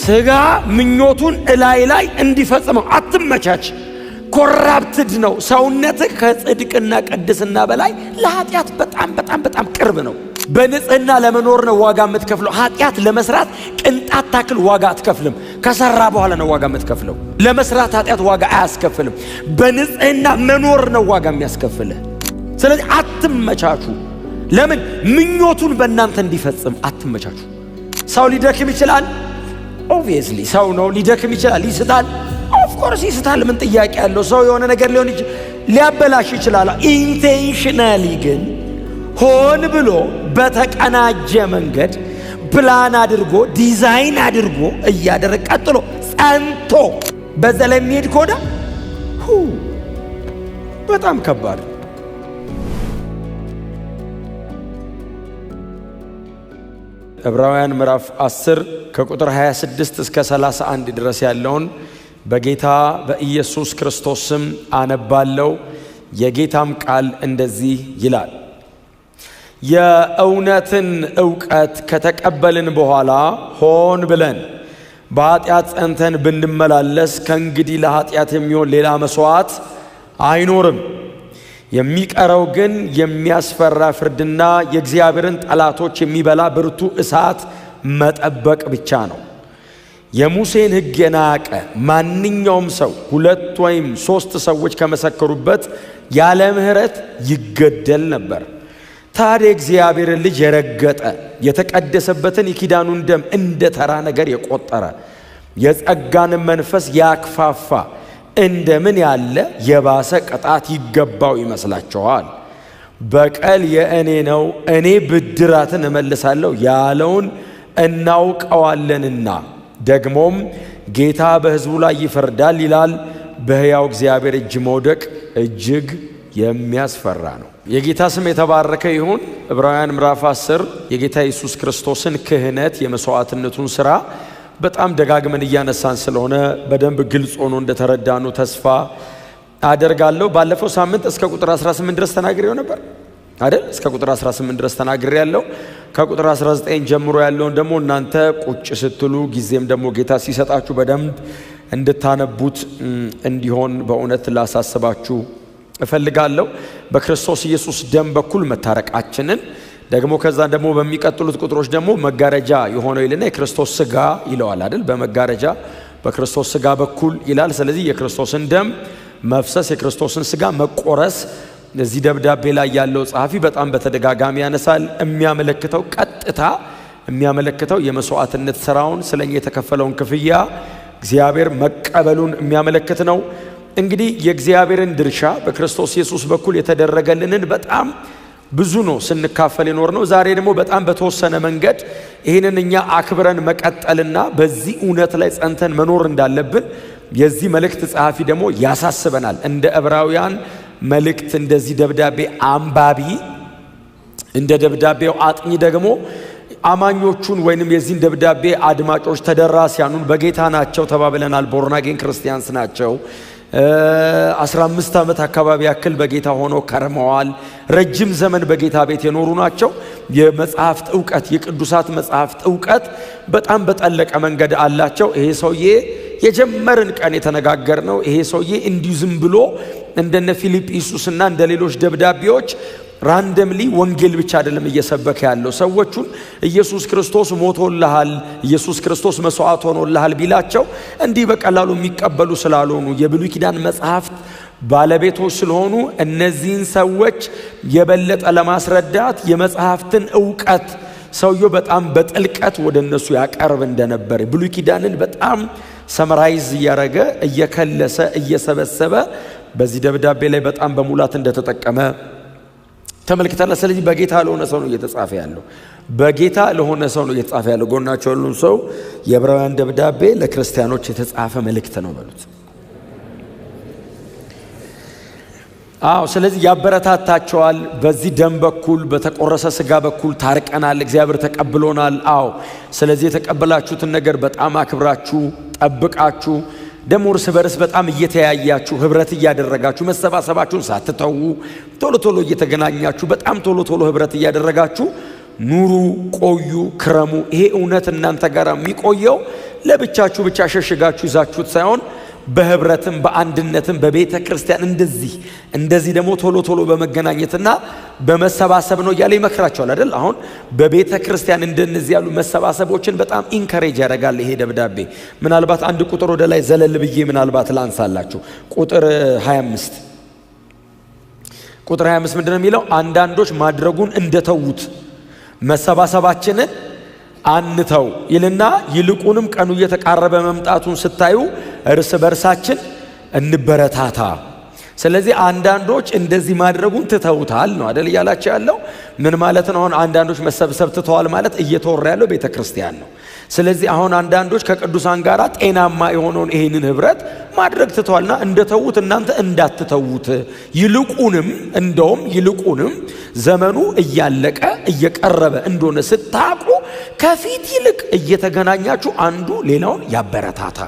ስጋ ምኞቱን ላይ እንዲፈጽመው አትመቻች። ኮራፕትድ ነው ሰውነትህ ከጽድቅና ቅድስና በላይ ለኃጢአት በጣም ቅርብ ነው። በንጽህና ለመኖር ነው ዋጋ የምትከፍለው። ኃጢአት ለመስራት ቅንጣት ታክል ዋጋ አትከፍልም። ከሰራ በኋላ ነው ዋጋ የምትከፍለው። ለመስራት ኃጢአት ዋጋ አያስከፍልም። በንጽህና መኖር ነው ዋጋ የሚያስከፍልህ። ስለዚህ አትመቻቹ። ለምን? ምኞቱን በእናንተ እንዲፈጽም አትመቻቹ። ሰው ሊደክም ይችላል። ኦብቪየስሊ ሰው ነው፣ ሊደክም ይችላል። ይስታል፣ ኦፍኮርስ ይስታል። ምን ጥያቄ ያለው? ሰው የሆነ ነገር ሊያበላሽ ይችላል። ኢንቴንሽናሊ ግን ሆን ብሎ በተቀናጀ መንገድ ፕላን አድርጎ ዲዛይን አድርጎ እያደረገ ቀጥሎ ጸንቶ በዛ ላይ የሚሄድ ከሆነ በጣም ከባድ። ዕብራውያን ምዕራፍ 10 ከቁጥር 26 እስከ 31 ድረስ ያለውን በጌታ በኢየሱስ ክርስቶስ ስም አነባለሁ። የጌታም ቃል እንደዚህ ይላል። የእውነትን ዕውቀት ከተቀበልን በኋላ ሆን ብለን በኃጢአት ጸንተን ብንመላለስ ከእንግዲህ ለኃጢአት የሚሆን ሌላ መሥዋዕት አይኖርም። የሚቀረው ግን የሚያስፈራ ፍርድና የእግዚአብሔርን ጠላቶች የሚበላ ብርቱ እሳት መጠበቅ ብቻ ነው። የሙሴን ሕግ የናቀ ማንኛውም ሰው 2 ወይም 3 ሰዎች ከመሰከሩበት ያለ ምሕረት ይገደል ነበር። ታዲያ እግዚአብሔርን ልጅ የረገጠ የተቀደሰበትን የኪዳኑን ደም እንደ ተራ ነገር የቆጠረ የጸጋንም መንፈስ ያክፋፋ እንደምን ያለ የባሰ ቅጣት ይገባው ይመስላችኋል? በቀል የእኔ ነው፣ እኔ ብድራትን እመልሳለሁ ያለውን እናውቀዋለንና ደግሞም ጌታ በሕዝቡ ላይ ይፈርዳል ይላል። በሕያው እግዚአብሔር እጅ መውደቅ እጅግ የሚያስፈራ ነው። የጌታ ስም የተባረከ ይሁን። ዕብራውያን ምዕራፍ 10 የጌታ ኢየሱስ ክርስቶስን ክህነት የመስዋዕትነቱን ሥራ በጣም ደጋግመን እያነሳን ስለሆነ በደንብ ግልጽ ሆኖ እንደተረዳኑ ተስፋ አደርጋለሁ። ባለፈው ሳምንት እስከ ቁጥር 18 ድረስ ተናግሬው ነበር አይደል? እስከ ቁጥር 18 ድረስ ተናግሬ ያለው። ከቁጥር 19 ጀምሮ ያለውን ደግሞ እናንተ ቁጭ ስትሉ ጊዜም ደግሞ ጌታ ሲሰጣችሁ በደንብ እንድታነቡት እንዲሆን በእውነት ላሳስባችሁ እፈልጋለሁ። በክርስቶስ ኢየሱስ ደም በኩል መታረቃችንን ደግሞ ከዛ ደግሞ በሚቀጥሉት ቁጥሮች ደግሞ መጋረጃ የሆነው ይልና የክርስቶስ ሥጋ ይለዋል አይደል? በመጋረጃ በክርስቶስ ሥጋ በኩል ይላል። ስለዚህ የክርስቶስን ደም መፍሰስ፣ የክርስቶስን ሥጋ መቆረስ እዚህ ደብዳቤ ላይ ያለው ጸሐፊ በጣም በተደጋጋሚ ያነሳል። የሚያመለክተው ቀጥታ የሚያመለክተው የመስዋዕትነት ሥራውን ስለኛ የተከፈለውን ክፍያ እግዚአብሔር መቀበሉን የሚያመለክት ነው። እንግዲህ የእግዚአብሔርን ድርሻ በክርስቶስ ኢየሱስ በኩል የተደረገልንን በጣም ብዙ ነው ስንካፈል የኖር ነው። ዛሬ ደግሞ በጣም በተወሰነ መንገድ ይህንን እኛ አክብረን መቀጠልና በዚህ እውነት ላይ ጸንተን መኖር እንዳለብን የዚህ መልእክት ጸሐፊ ደግሞ ያሳስበናል። እንደ ዕብራውያን መልእክት እንደዚህ ደብዳቤ አንባቢ እንደ ደብዳቤው አጥኚ ደግሞ አማኞቹን ወይንም የዚህን ደብዳቤ አድማጮች ተደራሲያኑን በጌታ ናቸው ተባብለናል። ቦርን አጌን ክርስቲያንስ ናቸው። 15 ዓመት አካባቢ ያክል በጌታ ሆኖ ከርመዋል። ረጅም ዘመን በጌታ ቤት የኖሩ ናቸው። የመጽሐፍት ዕውቀት የቅዱሳት መጽሐፍት ዕውቀት በጣም በጠለቀ መንገድ አላቸው። ይሄ ሰውዬ የጀመርን ቀን የተነጋገር ነው። ይሄ ሰውዬ እንዲሁ ዝም ብሎ እንደነ ፊልጵስዩስና እንደ ሌሎች ደብዳቤዎች ራንደምሊ ወንጌል ብቻ አይደለም እየሰበከ ያለው። ሰዎቹን ኢየሱስ ክርስቶስ ሞቶልሃል፣ ኢየሱስ ክርስቶስ መስዋዕት ሆኖልሃል ቢላቸው እንዲህ በቀላሉ የሚቀበሉ ስላልሆኑ የብሉይ ኪዳን መጽሐፍት ባለቤቶች ስለሆኑ እነዚህን ሰዎች የበለጠ ለማስረዳት የመጽሐፍትን ዕውቀት ሰውየው በጣም በጥልቀት ወደ እነሱ ያቀርብ እንደነበር ብሉይ ኪዳንን በጣም ሰመራይዝ እያረገ እየከለሰ እየሰበሰበ በዚህ ደብዳቤ ላይ በጣም በሙላት እንደተጠቀመ ተመልክተናል። ስለዚህ በጌታ ለሆነ ሰው ነው እየተጻፈ ያለው። በጌታ ለሆነ ሰው ነው እየተጻፈ ያለው። ጎናቸው ያሉን ሰው የዕብራውያን ደብዳቤ ለክርስቲያኖች የተጻፈ መልእክት ነው በሉት። ስለዚህ ያበረታታቸዋል። በዚህ ደም በኩል በተቆረሰ ሥጋ በኩል ታርቀናል፣ እግዚአብሔር ተቀብሎናል። ስለዚህ የተቀበላችሁትን ነገር በጣም አክብራችሁ ጠብቃችሁ ደግሞ እርስ በርስ በጣም እየተያያችሁ ህብረት እያደረጋችሁ መሰባሰባችሁን ሳትተዉ ቶሎ ቶሎ እየተገናኛችሁ በጣም ቶሎ ቶሎ ህብረት እያደረጋችሁ ኑሩ፣ ቆዩ፣ ክረሙ። ይሄ እውነት እናንተ ጋር የሚቆየው ለብቻችሁ ብቻ ሸሽጋችሁ ይዛችሁት ሳይሆን በህብረትም በአንድነትም በቤተ ክርስቲያን እንደዚህ ደግሞ ቶሎ በመገናኘትና በመሰባሰብ ነው እያለ ይመክራቸዋል አይደል? አሁን በቤተ ክርስቲያን እንደነዚህ ያሉ መሰባሰቦችን በጣም ኢንከሬጅ ያደርጋል ይሄ ደብዳቤ። ምናልባት አንድ ቁጥር ወደ ላይ ዘለል ብዬ ምናልባት ላንሳላችሁ። ቁጥር 25 ምንድነው የሚለው? አንዳንዶች ማድረጉን እንደተዉት መሰባሰባችንን አንተው ይልና ይልቁንም ቀኑ እየተቃረበ መምጣቱን ስታዩ እርስ በርሳችን እንበረታታ። ስለዚህ አንዳንዶች እንደዚህ ማድረጉን ትተውታል ነው አይደል እያላቸው ያለው። ምን ማለት ነው? አሁን አንዳንዶች መሰብሰብ ትተዋል ማለት እየተወራ ያለው ቤተ ክርስቲያን ነው። ስለዚህ አሁን አንዳንዶች ከቅዱሳን ጋር ጤናማ የሆነውን ይሄንን ህብረት ማድረግ ትተዋልና እንደተዉት እናንተ እንዳትተዉት፣ ይልቁንም ዘመኑ እያለቀ እየቀረበ እንደሆነ ስታውቁ ከፊት ይልቅ እየተገናኛችሁ አንዱ ሌላውን ያበረታታ።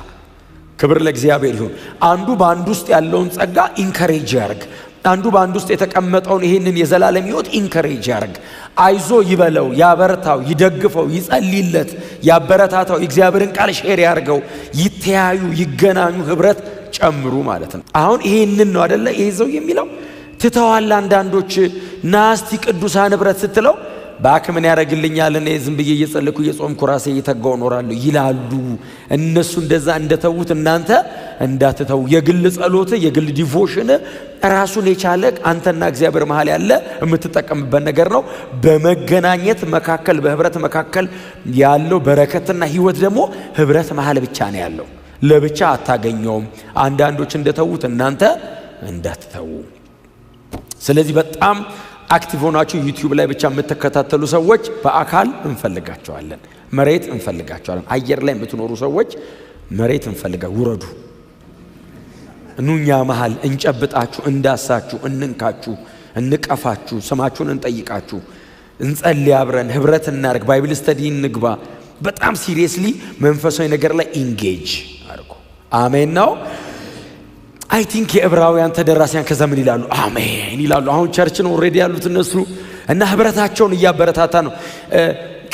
ክብር ለእግዚአብሔር ይሁን። አንዱ በአንዱ ውስጥ ያለውን ጸጋ ኢንከሬጅ ያርግ። አንዱ በአንዱ ውስጥ የተቀመጠውን ይሄንን የዘላለም ሕይወት ኢንከሬጅ ያርግ። አይዞ ይበለው፣ ያበርታው፣ ይደግፈው፣ ይጸልይለት፣ ያበረታታው፣ የእግዚአብሔርን ቃል ሼር ያርገው፣ ይተያዩ፣ ይገናኙ፣ ህብረት ጨምሩ ማለት ነው። አሁን ይሄንን ነው አይደለ ይዘው የሚለው። ትተዋል አንዳንዶች ናስቲ ቅዱሳን ህብረት ስትለው ባክ ምን ያደርግልኛል እኔ ዝም ብዬ እየጸለይኩ እየጾምኩ ራሴ እየተጋው እኖራለሁ ይላሉ። እነሱ እንደዛ እንደተዉት እናንተ እንዳትተው። የግል ጸሎት፣ የግል ዲቮሽን ራሱን የቻለ አንተና እግዚአብሔር መሃል ያለ የምትጠቀምበት ነገር ነው። በመገናኘት መካከል በህብረት መካከል ያለው በረከትና ህይወት ደግሞ ህብረት መሃል ብቻ ነው ያለው። ለብቻ አታገኘውም። አንዳንዶች እንደተዉት እናንተ እንዳትተው። ስለዚህ በጣም አክቲቭ ሆናችሁ ዩቲዩብ ላይ ብቻ የምትከታተሉ ሰዎች በአካል እንፈልጋቸዋለን። መሬት እንፈልጋቸዋለን። አየር ላይ የምትኖሩ ሰዎች መሬት ውረዱ። እኑኛ መሃል እንጨብጣችሁ፣ እንዳሳችሁ፣ እንንካችሁ፣ እንቀፋችሁ፣ ስማችሁን እንጠይቃችሁ፣ እንጸልይ፣ አብረን ህብረት እናርግ፣ ባይብል ስተዲ እንግባ። በጣም ሲሪየስሊ መንፈሳዊ ነገር ላይ ኢንጌጅ አድርጉ። አሜን ነው። አይ ቲንክ የዕብራውያን ተደራሲያን ከዛ ምን ይላሉ? አሜን ይላሉ። አሁን ቸርችን ኦልሬዲ ያሉት እነሱ እና ህብረታቸውን እያበረታታ ነው።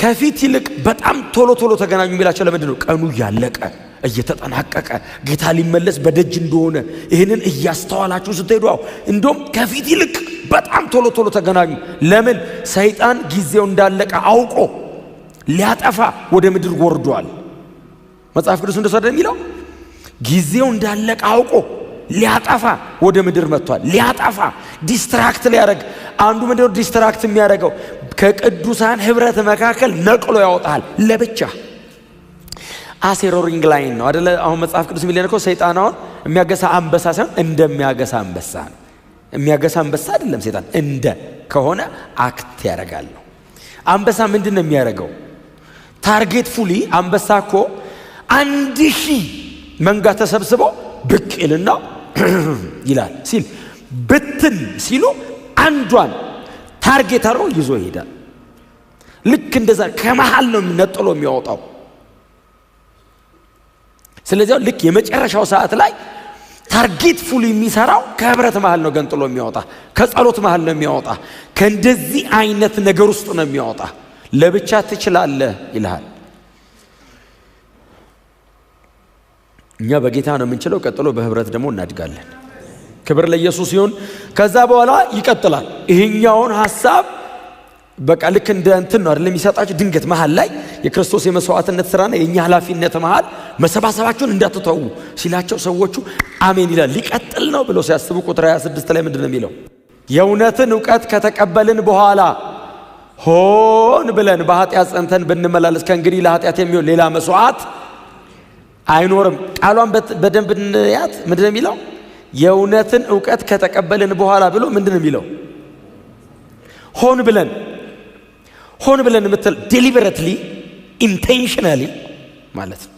ከፊት ይልቅ በጣም ቶሎ ተገናኙ የሚላቸው ለምንድን ነው? ቀኑ እያለቀ እየተጠናቀቀ ጌታ ሊመለስ በደጅ እንደሆነ ይህንን እያስተዋላችሁ ስትሄዱ እንደውም ከፊት ይልቅ በጣም ቶሎ ተገናኙ። ለምን? ሰይጣን ጊዜው እንዳለቀ አውቆ ሊያጠፋ ወደ ምድር ወርዷል። መጽሐፍ ቅዱስ እንደሱ አይደል የሚለው? ጊዜው እንዳለቀ አውቆ ሊያጠፋ ወደ ምድር መጥቷል። ሊያጠፋ ዲስትራክት ሊያደርግ። አንዱ ምንድነው ዲስትራክት የሚያደርገው? ከቅዱሳን ህብረት መካከል ነቅሎ ያወጣል ለብቻ። አሴሮሪንግ ላይን ነው አይደለ? አሁን መጽሐፍ ቅዱስ የሚለን እኮ ሰይጣን አሁን የሚያገሳ አንበሳ ሳይሆን እንደሚያገሳ አንበሳ ነው። የሚያገሳ አንበሳ አይደለም ሰይጣን። እንደ ከሆነ አክት ያደርጋል ነው። አንበሳ ምንድን ነው የሚያደርገው? ታርጌት ፉሊ አንበሳ እኮ 1000 መንጋ ተሰብስቦ ብቅ ይልና ይላል ሲል ብትን ሲሉ አንዷን ታርጌት አድርጎ ይዞ ይሄዳል። ልክ እንደዛ ከመሃል ነው ነጥሎ የሚያወጣው። ስለዚህ ልክ የመጨረሻው ሰዓት ላይ ታርጌት ፉል የሚሰራው ከህብረት መሃል ነው ገንጥሎ የሚያወጣ፣ ከጸሎት መሃል ነው የሚያወጣ፣ ከእንደዚህ አይነት ነገር ውስጥ ነው የሚያወጣ። ለብቻ ትችላለህ ይልሃል። እኛ በጌታ ነው የምንችለው። ቀጥሎ በህብረት ደግሞ እናድጋለን። ክብር ለኢየሱስ ይሁን። ከዛ በኋላ ይቀጥላል። ይሄኛውን ሐሳብ በቃ ልክ እንደ እንትን ነው አይደል የሚሰጣችሁ። ድንገት መሃል ላይ የክርስቶስ የመስዋዕትነት ሥራና የኛ ኃላፊነት መሃል መሰባሰባችሁን እንዳትተው ሲላቸው ሰዎቹ አሜን ይላል። ሊቀጥል ነው ብለው ሲያስቡ ቁጥር 26 ላይ ምንድነው የሚለው? የእውነትን ዕውቀት ከተቀበልን በኋላ ሆን ብለን በኃጢአት ጸንተን ብንመላለስ ከእንግዲህ ለኃጢአት የሚሆን ሌላ መስዋዕት አይኖርም። ቃሏን በደንብ እንያት። ምንድነው የሚለው? የእውነትን ዕውቀት ከተቀበልን በኋላ ብሎ ምንድነው የሚለው? ሆን ብለን የምትል ዴሊበሬትሊ ኢንቴንሽናሊ ማለት ነው።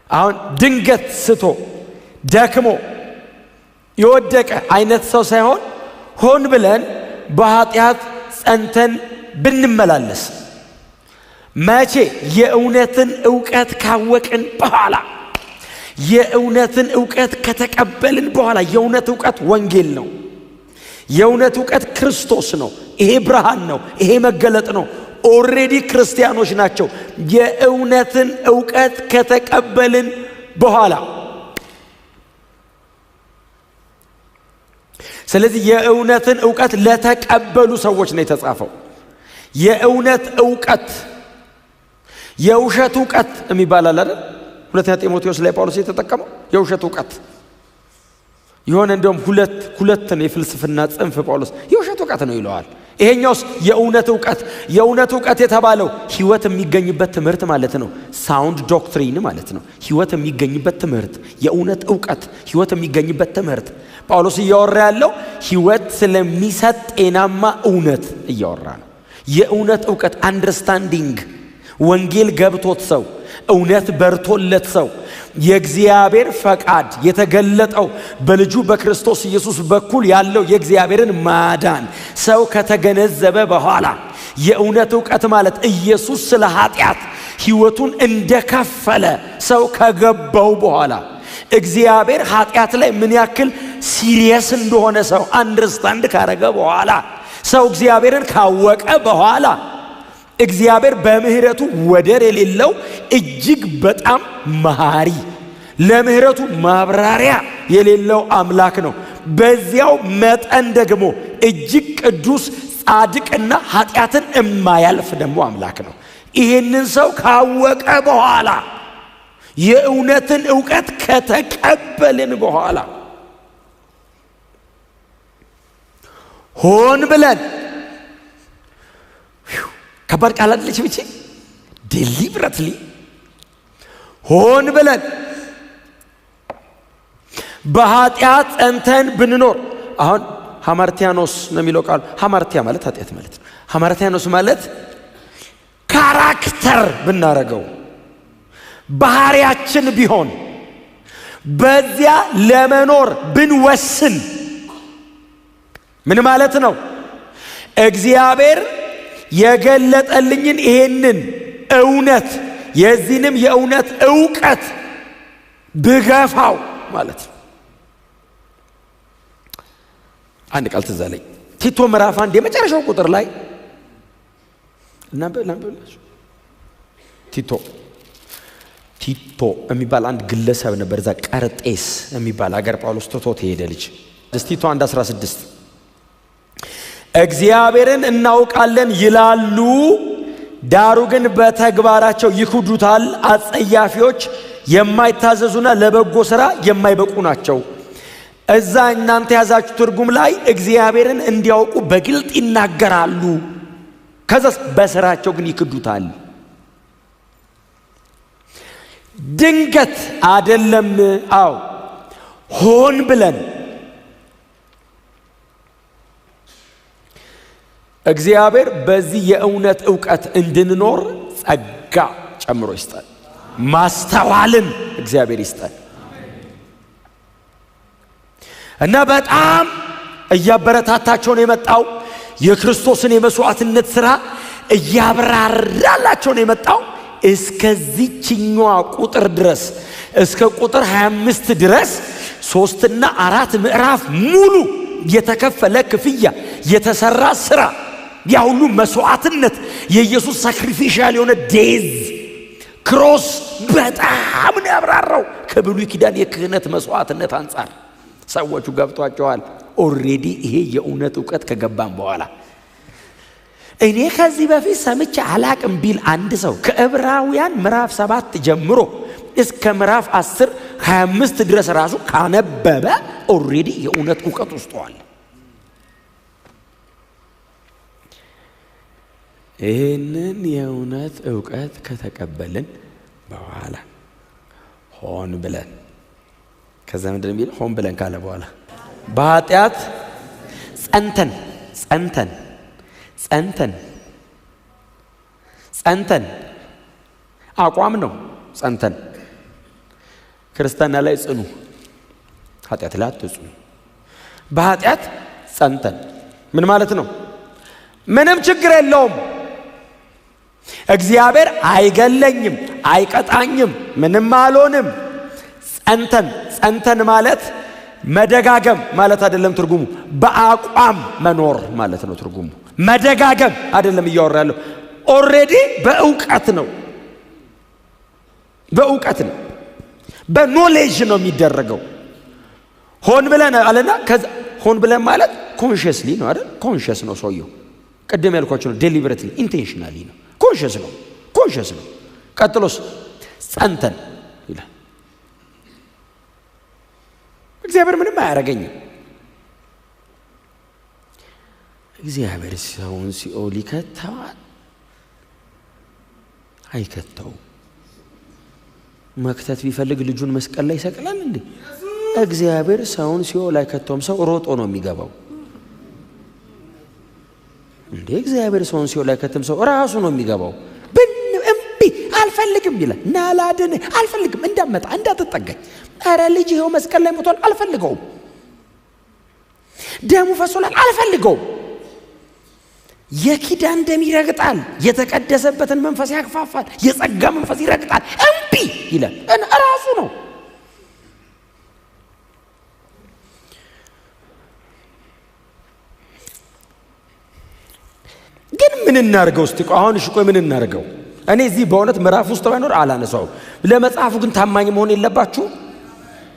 አሁን ድንገት ስቶ ደክሞ የወደቀ አይነት ሰው ሳይሆን ሆን ብለን በኃጢአት ጸንተን ብንመላለስ። መቼ? የእውነትን ዕውቀት ካወቅን በኋላ፣ የእውነትን ዕውቀት ከተቀበልን በኋላ። የእውነት ዕውቀት ወንጌል ነው። የእውነት ዕውቀት ክርስቶስ ነው። ይሄ ብርሃን ነው፣ ይሄ መገለጥ ነው። ኦልሬዲ ክርስቲያኖች ናቸው የእውነትን ዕውቀት ከተቀበልን በኋላ። ስለዚህ የእውነትን ዕውቀት ለተቀበሉ ሰዎች ነው የተጻፈው። የእውነት ዕውቀት የውሸት ዕውቀት የሚባል አለ አይደል? ሁለተኛ ጢሞቴዎስ ላይ ጳውሎስ የተጠቀመው የውሸት ዕውቀት የሆነ እንደውም ሁለት ነው የፍልስፍና ጽንፍ ጳውሎስ የውሸት ዕውቀት ነው ይለዋል። ይሄኛውስ የእውነት ዕውቀት። የእውነት ዕውቀት የተባለው ሕይወት የሚገኝበት ትምህርት ማለት ነው። ሳውንድ ዶክትሪን ማለት ነው። ሕይወት የሚገኝበት ትምህርት፣ የእውነት ዕውቀት፣ ሕይወት የሚገኝበት ትምህርት። ጳውሎስ እያወራ ያለው ሕይወት ስለሚሰጥ ጤናማ እውነት እያወራ ነው። የእውነት ዕውቀት አንደርስታንዲንግ፣ ወንጌል ገብቶት ሰው፣ እውነት በርቶለት ሰው፣ የእግዚአብሔር ፈቃድ የተገለጠው በልጁ በክርስቶስ ኢየሱስ በኩል ያለው የእግዚአብሔርን ማዳን ሰው ከተገነዘበ በኋላ የእውነት ዕውቀት ማለት ኢየሱስ ስለ ኃጢአት ሕይወቱን እንደከፈለ ሰው ከገባው በኋላ እግዚአብሔር ኃጢአት ላይ ምን ያክል ሲሪየስ እንደሆነ ሰው አንደርስታንድ ካረገ በኋላ ሰው እግዚአብሔርን ካወቀ በኋላ እግዚአብሔር በምህረቱ ወደር የሌለው እጅግ በጣም መሐሪ ለምህረቱ ማብራሪያ የሌለው አምላክ ነው። በዚያው መጠን ደግሞ እጅግ ቅዱስ ጻድቅና ኃጢአትን የማያልፍ ደግሞ አምላክ ነው። ይህንን ሰው ካወቀ በኋላ የእውነትን ዕውቀት ከተቀበልን በኋላ ሆን ብለን ከባድ ቃል አይደለች ብቻ ዴሊብሬትሊ ሆን ብለን በኃጢአት ጸንተን ብንኖር። አሁን ሃማርቲያኖስ ነው የሚለው ቃል። ሃማርቲያ ማለት ኃጢአት ማለት ነው። ሃማርቲያኖስ ማለት ካራክተር ብናረገው ባህሪያችን ቢሆን በዚያ ለመኖር ብንወስን ምን ማለት ነው? እግዚአብሔር የገለጠልኝን ይሄንን እውነት የዚህንም የእውነት ዕውቀት ብገፋው ማለት ነው። አንድ ቃል ትዝ አለኝ። ቲቶ ምዕራፍ 1 የመጨረሻው ቁጥር ላይ እናንብብላችሁ። ቲቶ የሚባል አንድ ግለሰብ ነበር። እዛ ቀርጤስ የሚባል አገር ጳውሎስ ትቶት የሄደ ልጅ። ቲቶ 1:16 እግዚአብሔርን እናውቃለን ይላሉ፣ ዳሩ ግን በተግባራቸው ይክዱታል። አጸያፊዎች፣ የማይታዘዙና ለበጎ ሥራ የማይበቁ ናቸው። እዛ እናንተ ያዛችሁ ትርጉም ላይ እግዚአብሔርን እንዲያውቁ በግልጥ ይናገራሉ፣ ከዛስ በሥራቸው ግን ይክዱታል። ድንገት አይደለም፣ አዎ ሆን ብለን እግዚአብሔር በዚህ የእውነት ዕውቀት እንድንኖር ጸጋ ጨምሮ ይስጣል። ማስተዋልን እግዚአብሔር ይስጣል። እና በጣም እያበረታታቸው ነው የመጣው። የክርስቶስን የመስዋዕትነት ሥራ እያብራራላቸው ነው የመጣው። እስከዚህኛው ቁጥር ድረስ እስከ ቁጥር 25 ድረስ 3 እና 4 ምዕራፍ ሙሉ የተከፈለ ክፍያ የተሰራ ሥራ ያ ሁሉ መስዋዕትነት የኢየሱስ ሳክሪፊሻል የሆነ ዴዝ ክሮስ በጣም ነው ያብራራው። ከብሉይ ኪዳን የክህነት መስዋዕትነት አንጻር ሰዎቹ ገብቷቸዋል። ኦልሬዲ ይሄ የእውነት ዕውቀት ከገባን በኋላ እኔ ከዚህ በፊት ሰምቼ አላቅም ቢል አንድ ሰው ከዕብራውያን ምዕራፍ 7 ጀምሮ እስከ ምዕራፍ 10:25 ድረስ ራሱ ካነበበ ኦልሬዲ የእውነት ዕውቀት ውስጧል። ይህንን የእውነት ዕውቀት ከተቀበልን በኋላ ሆን ብለን ከዛ ምንድን ነው የሚለው? ሆን ብለን ካለ በኋላ በኃጢአት ጸንተን አቋም ነው። ጸንተን ክርስትና ላይ ጽኑ፣ ኃጢአት ላይ አትጽኑ። በኃጢአት ጸንተን ምን ማለት ነው? ምንም ችግር የለውም፣ እግዚአብሔር አይገለኝም፣ አይቀጣኝም፣ ምንም አልሆንም። ጸንተን ማለት መደጋገም ማለት አይደለም ትርጉሙ። በአቋም መኖር ማለት ነው ትርጉሙ። መደጋገም አይደለም እያወራለሁ። ኦሬዲ በእውቀት ነው በኖሌጅ ነው የሚደረገው። ሆን ብለን አለና ከዛ ሆን ብለን ማለት ኮንሺየስሊ ነው አይደል? ኮንሺየስ ነው ሰውየው። ቀደም ያልኳችሁ ነው ዴሊበሬትሊ ኢንቴንሽናሊ ነው። ኮንሺየስ ነው። ቀጥሎስ ጸንተን ይላል። እግዚአብሔር ምንም አያረገኝም። እግዚአብሔር ሰውን ሲኦል ይከተዋል? አይከተውም። መክተት ቢፈልግ ልጁን መስቀል ላይ ይሰቅላል እንዴ? እግዚአብሔር ሰውን ሲኦል አይከተውም። ሰው ሮጦ ነው የሚገባው እንዴ? እግዚአብሔር ሰውን ሲኦል አይከተም። ሰው ራሱ ነው የሚገባው። እምቢ አልፈልግም ይላል። ናላድን አልፈልግም፣ እንዳመጣ እንዳትጠጋኝ። ኧረ ልጅ ይኸው መስቀል ላይ ሞቷል፣ አልፈልገውም። ደሙ ፈሶላል፣ አልፈልገውም። የኪዳን ደም ይረግጣል፣ የተቀደሰበትን መንፈስ ያክፋፋል፣ የጸጋ መንፈስ ይረግጣል። እምቢ ይላል። ራሱ ነው። ግን ምን እናርገው? እስቲ አሁን እሺ ቆይ ምን እናርገው? እኔ እዚህ በእውነት ምዕራፍ ውስጥ ባይኖር አላነሳው። ለመጽሐፉ ግን ታማኝ መሆን የለባችሁ?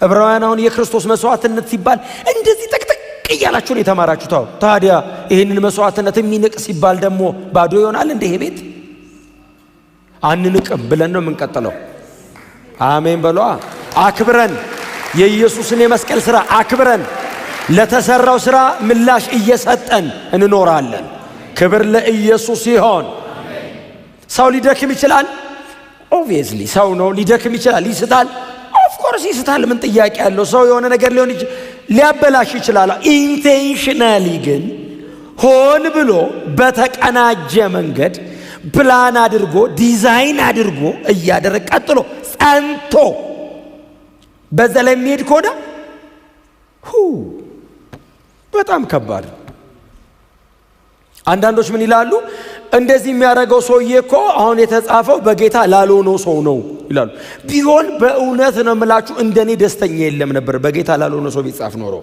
ዕብራውያን አሁን የክርስቶስ መስዋዕትነት ሲባል እንደዚህ ጥቅጥቅ እያላችሁ ነው የተማራችሁት። ታዲያ ይህንን መስዋዕትነት የሚንቅ ሲባል ደግሞ ባዶ ይሆናል እንደ ይሄ ቤት? አንንቅም ብለን ነው የምንቀጥለው። አሜን በሏ። አክብረን የኢየሱስን የመስቀል ሥራ አክብረን ለተሰራው ሥራ ምላሽ እየሰጠን እንኖራለን። ክብር ለኢየሱስ ይሆን። ሰው ሊደክም ይችላል። ኦብቪየስሊ ሰው ነው፣ ሊደክም ይችላል። ይስታል፣ ኦፍኮርስ ይስታል። ምን ጥያቄ ያለው? ሰው የሆነ ነገር ሊያበላሽ ይችላል። ኢንቴንሽናሊ ግን ሆን ብሎ በተቀናጀ መንገድ ፕላን አድርጎ ዲዛይን አድርጎ እያደረገ ቀጥሎ ጸንቶ በዛ ላይ የሚሄድ ከሆነ በጣም ከባድ። አንዳንዶች ምን ይላሉ? እንደዚህ የሚያደርገው ሰውዬ እኮ አሁን የተጻፈው በጌታ ላልሆነው ሰው ነው ይላሉ። ቢሆን በእውነት ነው የምላችሁ እንደኔ ደስተኛ የለም ነበር በጌታ ላልሆነው ሰው ቢጻፍ ኖሮ።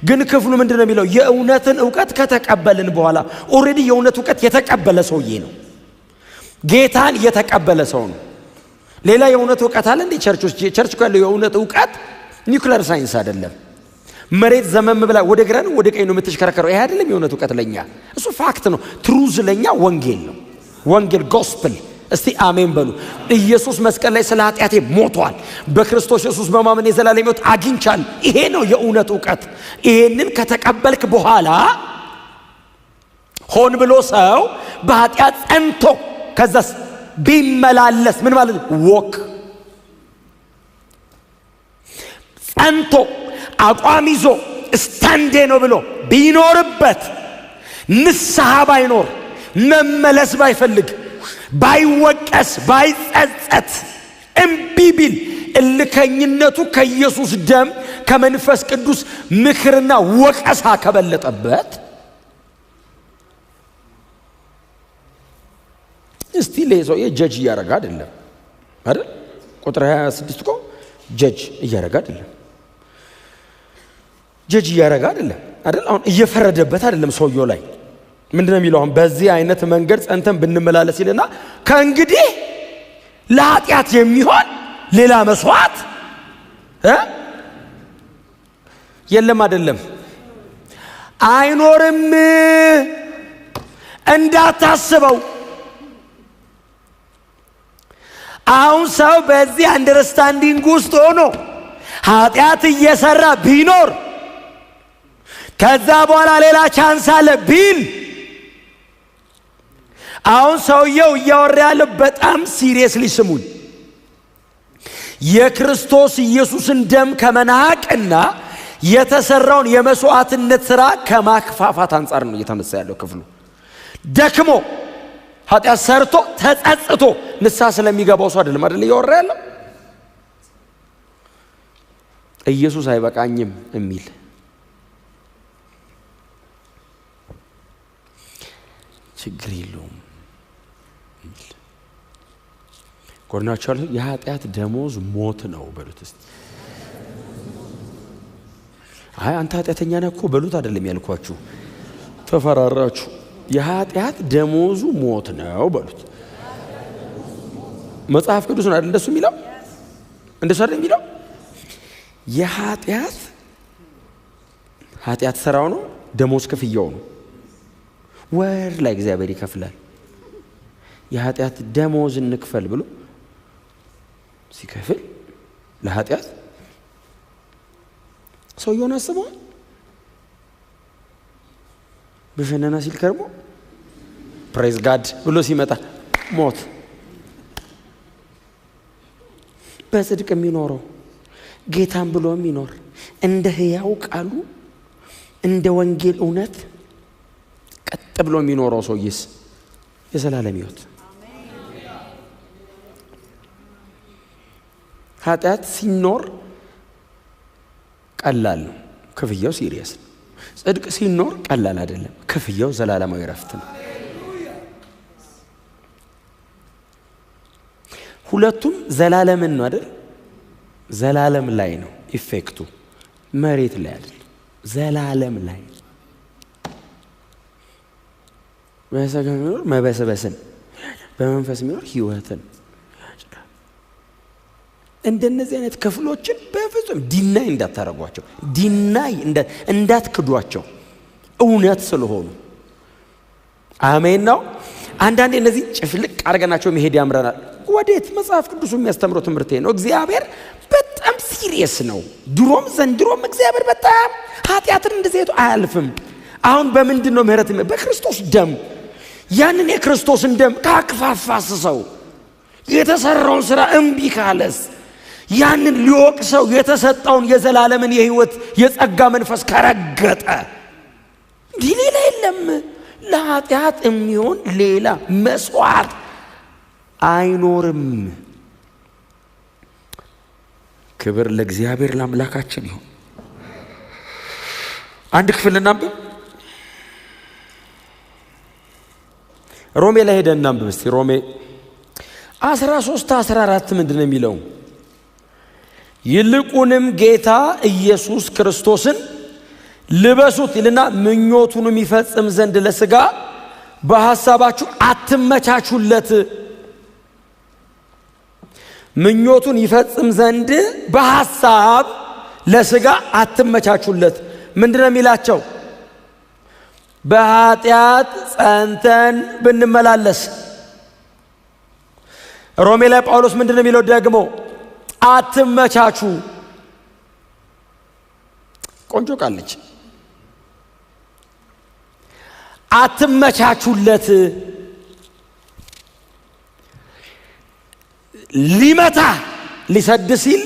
ግን ክፍሉ ምንድነው የሚለው? የእውነትን ዕውቀት ከተቀበልን በኋላ ኦሬዲ የእውነት ዕውቀት የተቀበለ ሰውዬ ነው። ጌታን የተቀበለ ሰው ነው። ሌላ የእውነት ዕውቀት አለ እንዴ? ቸርች እኮ ያለው የእውነት ዕውቀት ኒውክሊየር ሳይንስ አይደለም። መሬት ዘመም ብላ ወደ ግራ ነው ወደ ቀኝ ነው የምትሽከረከረው። ይሄ አይደለም የእውነት ዕውቀት ለኛ። እሱ ፋክት ነው። ትሩዝ ለኛ ወንጌል ነው። ወንጌል ጎስፕል። እስቲ አሜን በሉ። ኢየሱስ መስቀል ላይ ስለ ኃጢአቴ ሞቷል፣ በክርስቶስ ኢየሱስ በማመን የዘላለም ሕይወት አግኝቻለሁ። ይሄ ነው የእውነት ዕውቀት። ይሄንን ከተቀበልክ በኋላ ሆን ብሎ ሰው በኃጢአት ጸንቶ ከዛስ ቢመላለስ ምን ማለት ነው? ወክ ጸንቶ አቋም ይዞ ስታንዴ ነው ብሎ ቢኖርበት፣ ንስሐ ባይኖር፣ መመለስ ባይፈልግ፣ ባይወቀስ፣ ባይጸጸት፣ እምቢ ቢል፣ እልከኝነቱ ከኢየሱስ ደም ከመንፈስ ቅዱስ ምክርና ወቀሳ ከበለጠበት እስቲ ለሰውዬ ጀጅ እያረጋ አይደለም አይደል? ቁጥር 26 እኮ ጀጅ እያረጋ አይደለም፣ ጀጅ እያረጋ አይደለም አይደል? አሁን እየፈረደበት አይደለም ሰውየው ላይ። ምንድነው የሚለው? አሁን በዚህ አይነት መንገድ ጸንተን ብንመላለስ ይልና ከእንግዲህ ለኃጢአት የሚሆን ሌላ መስዋዕት የለም አይደለም፣ አይኖርም እንዳታስበው። አሁን ሰው በዚህ አንደርስታንዲንግ ውስጥ ሆኖ ኃጢአት እየሰራ ቢኖር ከዛ በኋላ ሌላ ቻንስ አለ ቢል፣ አሁን ሰውየው እያወራ ያለው በጣም ሲሪየስሊ ስሙን፣ የክርስቶስ ኢየሱስን ደም ከመናቅና የተሰራውን የመስዋዕትነት ሥራ ከማክፋፋት አንጻር ነው እየተነሳ ያለው ክፍሉ። ደክሞ ኃጢአት ሰርቶ ተጸጽቶ ንስሐ ስለሚገባው ሰው አይደለም አይደል እያወራ ያለው። ኢየሱስ አይበቃኝም የሚል ችግር የለውም። ጎናችሁ ያለው የኃጢአት ደሞዝ ሞት ነው በሉት እስቲ። አይ አንተ ኃጢአተኛ ነህ እኮ በሉት አይደለም ያልኳችሁ። ተፈራራችሁ የኃጢአት ደሞዙ ሞት ነው በሉት። መጽሐፍ ቅዱስ ነው አይደል እንደሱ የሚለው? እንደሱ አይደል የሚለው? ኃጢአት ስራው ነው፣ ደሞዝ ክፍያው ነው። ወር ላይ እግዚአብሔር ይከፍላል። የኃጢአት ደሞዝ እንክፈል ብሎ ሲከፍል ለኃጢአት ሰውየውን አስበዋል። በሸነና ሲል ከርሞ ፕሬዝ ጋድ ብሎ ሲመጣ ሞት። በጽድቅ የሚኖረው ጌታን ብሎ የሚኖር እንደ ሕያው ቃሉ እንደ ወንጌል እውነት ቀጥ ብሎ የሚኖረው ሰውዬስ የዘላለም ሕይወት። ኃጢአት ሲኖር ቀላል ነው፣ ክፍያው ሲሪየስ ነው። ጽድቅ ሲኖር ቀላል አይደለም፣ ክፍያው ዘላለማዊ ረፍት ነው። ሁለቱም ዘላለምን ነው አይደል? ዘላለም ላይ ነው ኢፌክቱ፣ መሬት ላይ አይደል? ዘላለም ላይ በሰጋ የሚኖር መበሰበስን፣ በመንፈስ የሚኖር ሕይወትን። እንደነዚህ አይነት ክፍሎችን በፍጹም ዲናይ እንዳታረጓቸው፣ ዲናይ እንዳትክዷቸው፣ እውነት ስለሆኑ። አሜን ነው። አንዳንዴ እነዚህ ጭፍልቅ አድርገናቸው መሄድ ያምረናል። ወዴት? መጽሐፍ ቅዱስ የሚያስተምረው ትምህርት ነው። እግዚአብሔር በጣም ሲሪየስ ነው። ድሮም ዘንድሮም እግዚአብሔር በጣም ኃጢአትን እንደዚህ አያልፍም። አሁን በምንድን ነው ምህረት? በክርስቶስ ደም። ያንን የክርስቶስን ደም ካክፋፋሰው የተሰራውን ስራ እምቢ ካለስ ያንን ሊወቅሰው የተሰጠውን የዘላለምን የሕይወት የጸጋ መንፈስ ከረገጠ እንዲህ ሌላ የለም። ለኃጢአት የሚሆን ሌላ መስዋዕት አይኖርም። ክብር ለእግዚአብሔር ለአምላካችን ይሁን። አንድ ክፍል እናንብብ። ሮሜ ላይ ሄደን እናንብብ እስቲ። ሮሜ 13:14 ምንድነው የሚለው? ይልቁንም ጌታ ኢየሱስ ክርስቶስን ልበሱት ይልና ምኞቱንም ይፈጽም ዘንድ ለሥጋ በሐሳባችሁ አትመቻቹለት። ምኞቱን ይፈጽም ዘንድ በሐሳብ ለሥጋ አትመቻቹለት። ምንድነው የሚላቸው? በኃጢአት ጸንተን ብንመላለስ። ሮሜ ላይ ጳውሎስ ምንድነው የሚለው ደግሞ? አትመቻቹ። ቆንጆ ቃለች። አትመቻቹለት። ሊመታ ሊሰድ ሲል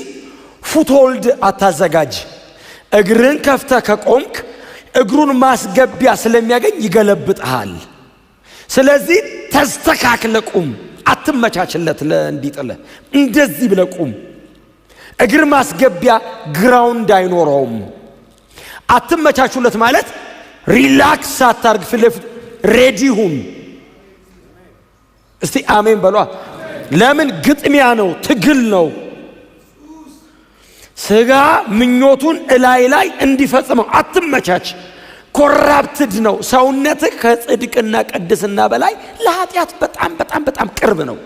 ፉትሆልድ አታዘጋጅ። እግርን ከፍተ ከቆምክ እግሩን ማስገቢያ ስለሚያገኝ ይገለብጥሃል። ስለዚህ ተስተካክለ ቁም። አትመቻችለት ለእንዲጥለ እንደዚህ ብለ ቁም። እግር ማስገቢያ ግራውንድ አይኖረውም። አትመቻቹለት ማለት ሪላክስ አታርግ፣ ፍለፊት ሬዲ ሁን። እስቲ አሜን በሏ። ለምን? ግጥሚያ ነው፣ ትግል ነው። ሥጋ ምኞቱን ላይ እንዲፈጽመው አትመቻች። ኮራፕትድ ነው ሰውነትህ። ከጽድቅና ቅድስና በላይ ለኃጢአት በጣም በጣም በጣም ቅርብ ነው።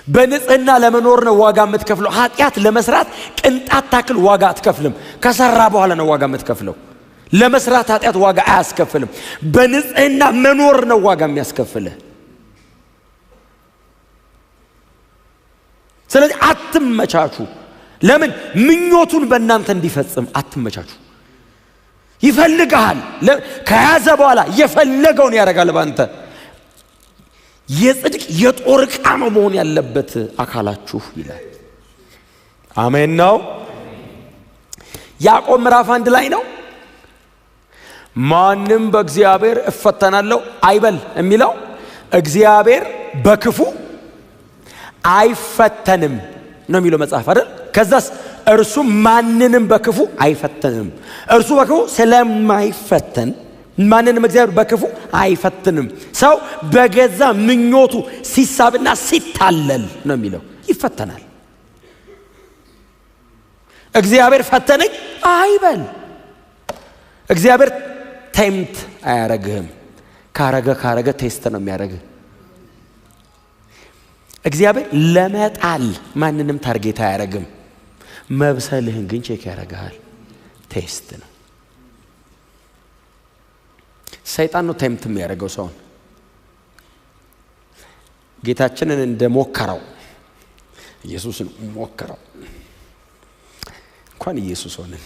በንጽህና ለመኖር ነው ዋጋ የምትከፍለው። ኃጢአት ለመስራት ቅንጣት ታክል ዋጋ አትከፍልም። ከሰራ በኋላ ነው ዋጋ የምትከፍለው። ለመስራት ኃጢአት ዋጋ አያስከፍልም። በንጽህና መኖር ነው ዋጋ የሚያስከፍልህ። ስለዚህ አትመቻቹ። ለምን? ምኞቱን በእናንተ እንዲፈጽም አትመቻቹ። ይፈልጋል። ከያዘ በኋላ የፈለገውን ያደርጋል ባንተ። የጽድቅ የጦር ዕቃ ነው መሆን ያለበት አካላችሁ ይላል። አሜን ነው። ያዕቆብ ምዕራፍ 1 ላይ ነው ማንም በእግዚአብሔር እፈተናለሁ አይበል የሚለው። እግዚአብሔር በክፉ አይፈተንም ነው የሚለው መጽሐፍ አይደል? ከዛስ እርሱ ማንንም በክፉ አይፈተንም። እርሱ በክፉ ስለማይፈተን ማንንም እግዚአብሔር በክፉ አይፈትንም። ሰው በገዛ ምኞቱ ሲሳብና ሲታለል ነው የሚለው ይፈተናል። እግዚአብሔር ፈተነኝ አይበል። እግዚአብሔር ቴምት አያረግህም። ካረገ ቴስት ነው የሚያደርግ። እግዚአብሔር ለመጣል ማንንም ታርጌት አያረግም። መብሰልህን ግን ቼክ ያደርጋል። ቴስት ነው። ሰይጣን ነው ቴምፕት የሚያደርገው ሰውን። ጌታችንን እንደሞከረው ኢየሱስን ሞከረው። እንኳን ኢየሱስ ሆነን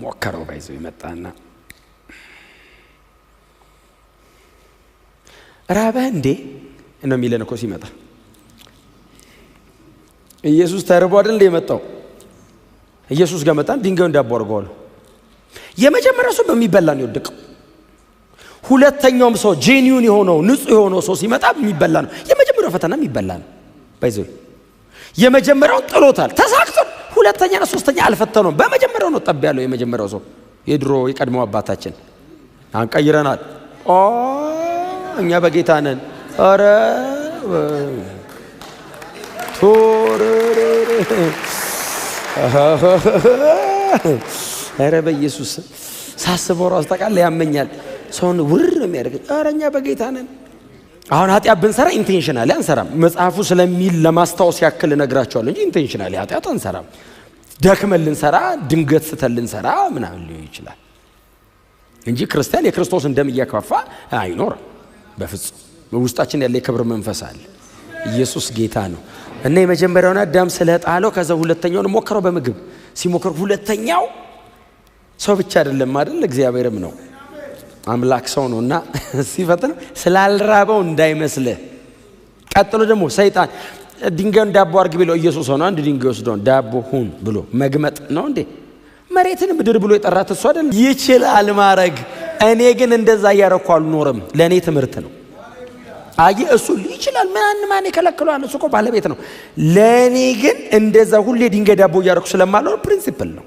ሞከረው ባይዘው ይመጣና ራበህ እንዴ ነው የሚለን እኮ ሲመጣ። ኢየሱስ ተርቦ አይደል እንደ የመጣው? ኢየሱስ ጋር መጣን ድንጋዩን ዳቦ አድርገዋል። የመጀመሪያው ሰው በሚበላ ነው የወደቀው። ሁለተኛውም ሰው ጄኒዩን የሆነው ንጹህ የሆነው ሰው ሲመጣ የሚበላ ነው። የመጀመሪያው ፈተና የሚበላ ነው ባይዘው። የመጀመሪያው ጥሎታል ተሳክቶ፣ ሁለተኛና ሶስተኛ አልፈተነውም። በመጀመሪያው ነው ጠብ ያለው የመጀመሪያው ሰው። የድሮ የቀድሞው አባታችን አንቀይረናል። እኛ በጌታ ነን። አረ አረ በኢየሱስ ሳስበው ራስ ተቃለ ያመኛል። ሰውን ውር ነው የሚያደርገኝ። አረ እኛ በጌታ ነን። አሁን ኃጢአት ብንሰራ ኢንቴንሽናሊ አንሰራም። መጽሐፉ ስለሚል ለማስታወስ ያክል እነግራቸዋለሁ እንጂ ኢንቴንሽናሊ ኃጢአት አንሰራም። ደክመን ልንሰራ፣ ድንገት ስተን ልንሰራ ምናምን ሊሆን ይችላል እንጂ ክርስቲያን የክርስቶስን ደም እያከፋ አይኖርም በፍጹም። በውስጣችን ያለ የክብር መንፈስ አለ። ኢየሱስ ጌታ ነው። እና የመጀመሪያውን አዳም ስለጣለው ከዛ ሁለተኛውን ሞከረው በምግብ ሲሞክር፣ ሁለተኛው ሰው ብቻ አይደለም አይደል እግዚአብሔርም ነው አምላክ ሰው ነውና ሲፈተነው ስላልራበው እንዳይመስልህ። ቀጥሎ ደግሞ ሰይጣን ድንጋዩን ዳቦ አርግ ቢለው ኢየሱስ ሆኖ አንድ ድንጋይ ወስዶ ዳቦ ሁን ብሎ መግመጥ ነው እንዴ? መሬትን ምድር ብሎ የጠራት እሱ አይደል? ይችላል ማረግ። እኔ ግን እንደዛ እያረኩ አልኖርም። ለኔ ትምህርት ነው። አይ እሱ ይችላል ማን ይከለክለዋል? እሱ እኮ ባለቤት ነው። ለኔ ግን እንደዛ ሁሌ ድንጋይ ዳቦ እያረኩ ስለማልኖር ፕሪንሲፕል ነው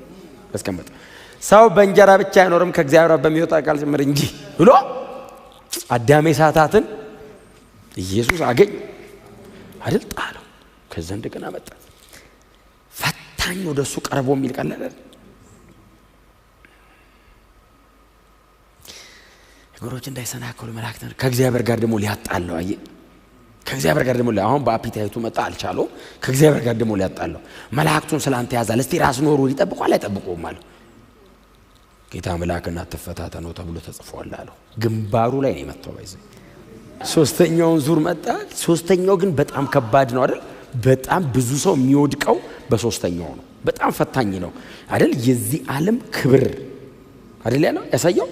አስቀምጥ። ሰው በእንጀራ ብቻ አይኖርም ከእግዚአብሔር በሚወጣ ቃል ጭምር እንጂ ብሎ አዳሜ ሳታትን ኢየሱስ አገኝ አይደል? ጣለው። ከዛ እንደገና መጣ ፈታኝ ወደሱ ቀርቦ የሚል ቃል አይደል? እግሮች እንዳይሰናከሉ መላእክትን ከእግዚአብሔር ጋር ደግሞ ሊያጣለው። አየ ከእግዚአብሔር ጋር ደግሞ አሁን በአፒታይቱ መጣ አልቻለው። ከእግዚአብሔር ጋር ደግሞ ሊያጣለው መላእክቱን ስላንተ ያዛል። እስቲ ራስ ኖሩ ይጠብቋል አይጠብቁም ማለት ጌታ መልአክና ተፈታተነው ተብሎ ተጽፏል አለው። ግንባሩ ላይ ነው የመጣው ባይዘ። ሶስተኛውን ዙር መጣ። ሶስተኛው ግን በጣም ከባድ ነው አይደል? በጣም ብዙ ሰው የሚወድቀው በሶስተኛው ነው። በጣም ፈታኝ ነው አይደል? የዚህ ዓለም ክብር አይደል ያለው ያሳየው።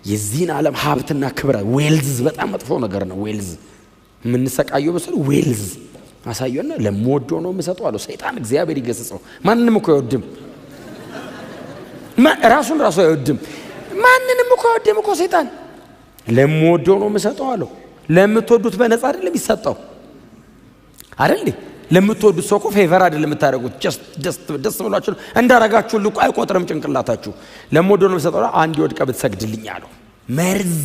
የዚህን ዓለም ሀብትና ክብር ዌልዝ በጣም መጥፎ ነገር ነው። ዌልዝ ምን ሰቃየው በሰል ዌልዝ አሳየውና ለሞዶ ነው የምሰጠው አለው ሰይጣን። እግዚአብሔር ይገስጸው። ማንንም እኮ አይወድም። ራሱን አይወድም። ማንንም እኮ አይወድም እኮ ሰይጣን። ለሞዶ ነው የምሰጠው አለው። ለምትወዱት በነፃ አይደለም ይሰጣው አይደል? ለምትወዱት ሰው እኮ ፌቨር አይደለም የምታደርጉት። ደስ ብሏችሁ እንዳረጋችሁ ልቆ አይቆጥርም ጭንቅላታችሁ። ለሞዶ ነው የምሰጠው። አንድ ወድቀ ብትሰግድልኝ አለው። መርዝ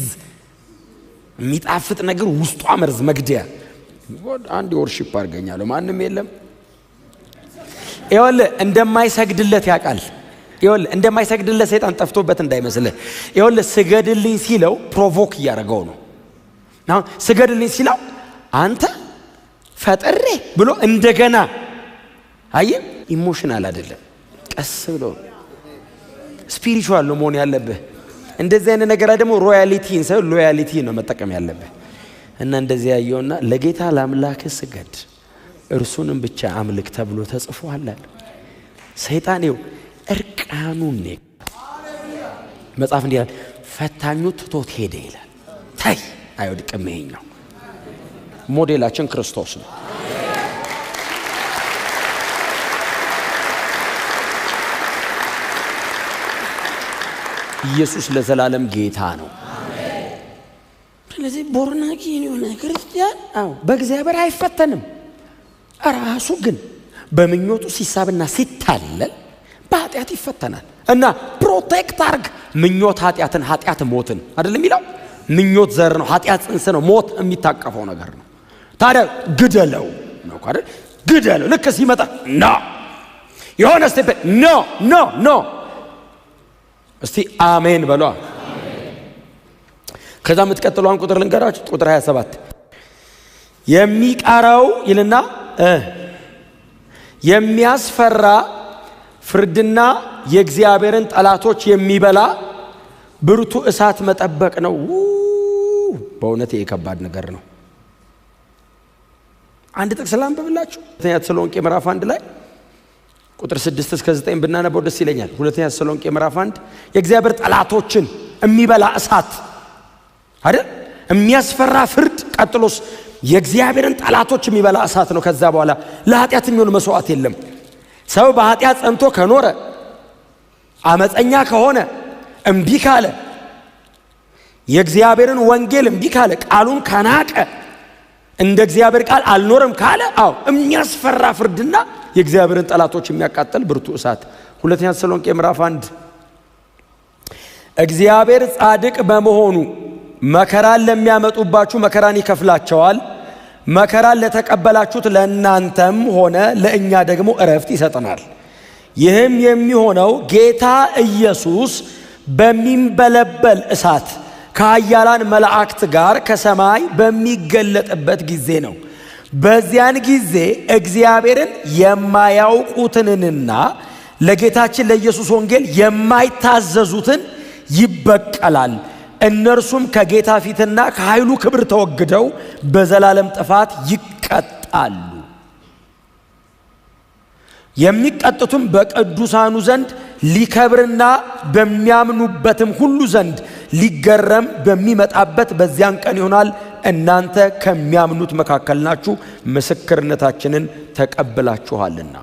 የሚጣፍጥ ነገር ውስጧ መርዝ መግደያ አንድ ወርሺፕ አድርገኛለሁ። ማንም የለም። ይኸውልህ እንደማይሰግድለት ያውቃል። ይኸውልህ እንደማይሰግድለት ሰይጣን ጠፍቶበት እንዳይመስልህ። ይኸውልህ ስገድልኝ ሲለው ፕሮቮክ እያደረገው ነው። አሁን ስገድልኝ ሲለው አንተ ፈጥሬ ብሎ እንደገና አየ ኢሞሽናል አይደለም፣ ቀስ ብሎ ስፒሪቹዋል ነው መሆን ያለብህ። እንደዚህ አይነት ነገር ደግሞ ሮያሊቲን ሰው ሎያሊቲ ነው መጠቀም ያለብህ። እና እንደዚህ ያየውና ለጌታ ለአምላክ ስገድ እርሱንም ብቻ አምልክ ተብሎ ተጽፏል አለ። ሰይጣን ይው እርቃኑን ነው መጽሐፍ እንዲህ ይላል፣ ፈታኙ ትቶት ሄደ ይላል። ታይ አይወድቅም። ይሄኛው ሞዴላችን ክርስቶስ ነው። ኢየሱስ ለዘላለም ጌታ ነው። ስለዚህ ቦርናጊ የሆነ ክርስቲያን በእግዚአብሔር አይፈተንም። ራሱ ግን በምኞቱ ሲሳብና ሲታለል በኃጢአት ይፈተናል። እና ፕሮቴክት አርግ ምኞት ኃጢአትን፣ ኃጢአት ሞትን አይደለም የሚለው። ምኞት ዘር ነው፣ ኃጢአት ጽንስ ነው፣ ሞት የሚታቀፈው ነገር ነው። ታዲያ ግደለው ነው አይደል? ግደለው ልክ ሲመጣ ኖ የሆነ ስቴፕ ኖ ኖ ኖ። እስቲ አሜን በሏ። ከዛ የምትቀጥለውን ቁጥር ልንገራችሁ። ቁጥር 27 የሚቀረው ይልና የሚያስፈራ ፍርድና የእግዚአብሔርን ጠላቶች የሚበላ ብርቱ እሳት መጠበቅ ነው። በእውነት ይሄ ከባድ ነገር ነው። አንድ ጥቅስ ላንብብላችሁ። ሁለተኛ ተሰሎንቄ ምዕራፍ 1 ላይ ቁጥር 6 እስከ 9 ብናነበው ደስ ይለኛል። ሁለተኛ ተሰሎንቄ ምዕራፍ 1 የእግዚአብሔር ጠላቶችን የሚበላ እሳት አይደል? የሚያስፈራ ፍርድ፣ ቀጥሎስ የእግዚአብሔርን ጠላቶች የሚበላ እሳት ነው። ከዛ በኋላ ለኃጢአት የሚሆን መስዋዕት የለም። ሰው በኃጢአት ጸንቶ ከኖረ፣ አመፀኛ ከሆነ፣ እምቢ ካለ፣ የእግዚአብሔርን ወንጌል እምቢ ካለ፣ ቃሉን ከናቀ፣ እንደ እግዚአብሔር ቃል አልኖርም ካለ የሚያስፈራ ፍርድና የእግዚአብሔርን ጠላቶች የሚያቃጥል ብርቱ እሳት። ሁለተኛ ተሰሎንቄ ምዕራፍ 1 እግዚአብሔር ጻድቅ በመሆኑ መከራን ለሚያመጡባችሁ መከራን ይከፍላቸዋል። መከራን ለተቀበላችሁት ለእናንተም ሆነ ለእኛ ደግሞ ዕረፍት ይሰጠናል። ይህም የሚሆነው ጌታ ኢየሱስ በሚንበለበል እሳት ከኃያላን መላእክት ጋር ከሰማይ በሚገለጥበት ጊዜ ነው። በዚያን ጊዜ እግዚአብሔርን የማያውቁትንና ለጌታችን ለኢየሱስ ወንጌል የማይታዘዙትን ይበቀላል። እነርሱም ከጌታ ፊትና ከኃይሉ ክብር ተወግደው በዘላለም ጥፋት ይቀጣሉ። የሚቀጡትም በቅዱሳኑ ዘንድ ሊከብርና በሚያምኑበትም ሁሉ ዘንድ ሊገረም በሚመጣበት በዚያን ቀን ይሆናል። እናንተ ከሚያምኑት መካከል ናችሁ፣ ምስክርነታችንን ተቀብላችኋልና።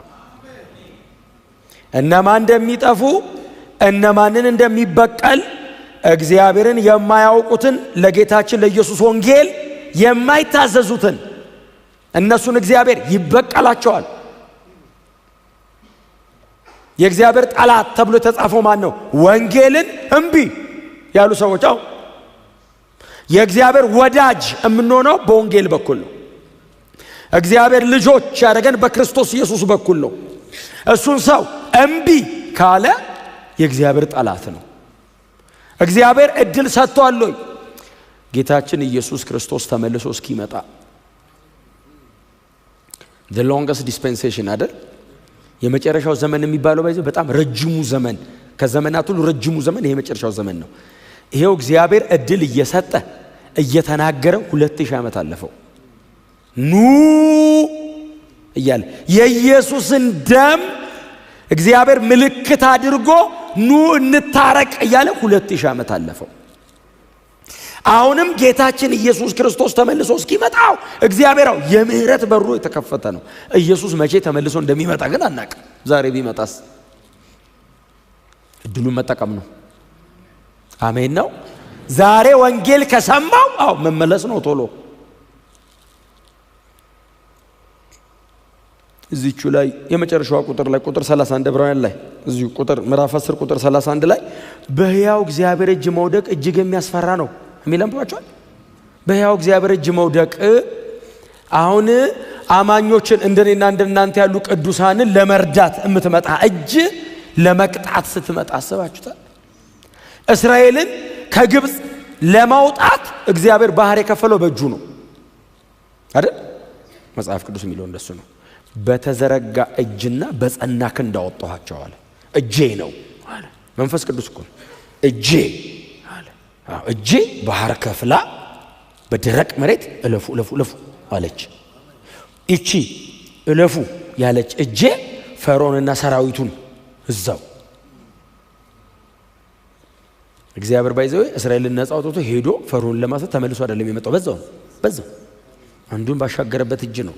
እነማን እንደሚጠፉ እነማንን እንደሚበቀል እግዚአብሔርን የማያውቁትን ለጌታችን ለኢየሱስ ወንጌል የማይታዘዙትን እነሱን እግዚአብሔር ይበቀላቸዋል። የእግዚአብሔር ጠላት ተብሎ የተጻፈው ማን ነው? ወንጌልን እምቢ ያሉ ሰዎች። የእግዚአብሔር ወዳጅ የምንሆነው በወንጌል በኩል ነው። እግዚአብሔር ልጆች ያደረገን በክርስቶስ ኢየሱስ በኩል ነው። እሱን ሰው እምቢ ካለ የእግዚአብሔር ጠላት ነው። እግዚአብሔር እድል ሰጥቷል ወይ? ጌታችን ኢየሱስ ክርስቶስ ተመልሶ እስኪመጣ the longest dispensation አይደል? የመጨረሻው ዘመን የሚባለው በጣም ረጅሙ ዘመን፣ ከዘመናት ሁሉ ረጅሙ ዘመን ይሄ የመጨረሻው ዘመን ነው። ይሄው እግዚአብሔር እድል እየሰጠ እየተናገረ 2000 ዓመት አለፈው። ኑ እያለ የኢየሱስን ደም እግዚአብሔር ምልክት አድርጎ ኑ እንታረቅ እያለ 2000 ዓመት አለፈው። አሁንም ጌታችን ኢየሱስ ክርስቶስ ተመልሶ እስኪመጣው እግዚአብሔርው የምህረት በሩ የተከፈተ ነው። ኢየሱስ መቼ ተመልሶ እንደሚመጣ ግን አናውቅም። ዛሬ ቢመጣስ እድሉን መጠቀም ነው። አሜን ነው። ዛሬ ወንጌል ከሰማው መመለስ ነው ቶሎ። እዚቹ ላይ የመጨረሻው ቁጥር ላይ ቁጥር 31 ዕብራውያን ላይ እዚሁ ቁጥር ምዕራፍ 10 ቁጥር 31 ላይ በሕያው እግዚአብሔር እጅ መውደቅ እጅግ የሚያስፈራ ነው የሚለምባቸዋል። በሕያው እግዚአብሔር እጅ መውደቅ አሁን አማኞችን እንደኔና እንደናንተ ያሉ ቅዱሳንን ለመርዳት የምትመጣ እጅ ለመቅጣት ስትመጣ አስባችሁታል? እስራኤልን ከግብፅ ለማውጣት እግዚአብሔር ባህር የከፈለው በእጁ ነው አይደል? መጽሐፍ ቅዱስ የሚለው እንደሱ ነው። በተዘረጋ እጅና በጸና ክንድ አወጣኋቸው አለ። እጄ ነው አለ። መንፈስ ቅዱስ እኮ እጄ አለ። እጄ ባህር ከፍላ በደረቅ መሬት እለፉ እለፉ እለፉ አለች። እቺ እለፉ ያለች እጄ ፈርዖንና ሰራዊቱን እዛው እግዚአብሔር ባይዘው እስራኤልን ነፃ አውጥቶ ሄዶ ፈርዖን ለማሰት ተመልሶ አይደለም የመጣው። በዛው አንዱን ባሻገረበት እጅ ነው።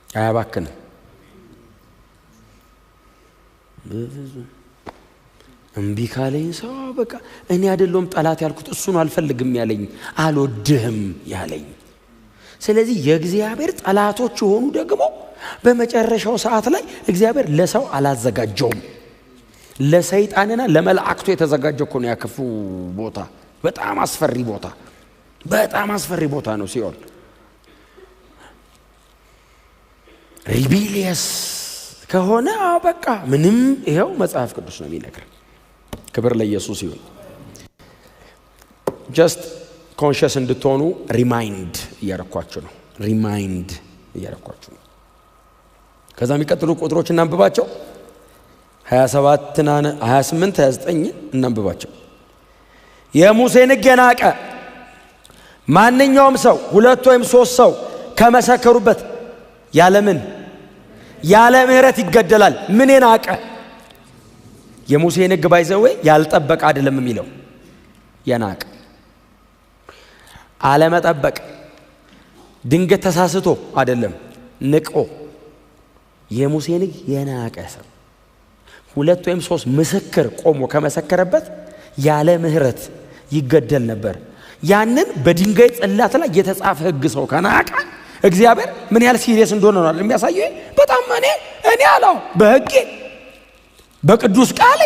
አያባክን። እምቢ ካለኝ ሰው በቃ እኔ አይደለም ጠላት ያልኩት እሱን አልፈልግም ያለኝ አልወድህም ያለኝ። ስለዚህ የእግዚአብሔር ጠላቶች የሆኑ ደግሞ በመጨረሻው ሰዓት ላይ እግዚአብሔር ለሰው አላዘጋጀውም። ለሰይጣንና ለመላእክቱ የተዘጋጀው እኮ ነው ያከፉ ቦታ። በጣም አስፈሪ ቦታ ነው ሲኦል። ሪቢሊየስ ከሆነ በቃ ምንም ይሄው መጽሐፍ ቅዱስ ነው የሚነግረን። ክብር ለኢየሱስ ይሁን። ጀስት ኮንሽስ እንድትሆኑ ሪማይንድ እያረኳችሁ ነው። ከዛ የሚቀጥሉ ቁጥሮች እናንብባቸው። 27 28 29 እናንብባቸው። የሙሴን ሕግ የናቀ ማንኛውም ሰው 2 ወይም 3 ሰው ከመሰከሩበት ያለ ምህረት ይገደላል። ምን የናቀ? የሙሴን ሕግ ባይዘው ያልጠበቀ አይደለም የሚለው የናቀ አለመጠበቅ ድንገት ተሳስቶ አይደለም፣ ንቆ የሙሴን ሕግ የናቀ ሰው 2 ወይም 3 ምስክር ቆሞ ከመሰከረበት ያለ ምህረት ይገደል ነበር። ያንን በድንጋይ ጽላት ላይ የተጻፈ ሕግ ሰው ከናቀ እግዚአብሔር ምን ያህል ሲሪየስ እንደሆነ ነው የሚያሳየው። በጣም እኔ አላው በሕጌ በቅዱስ ቃሌ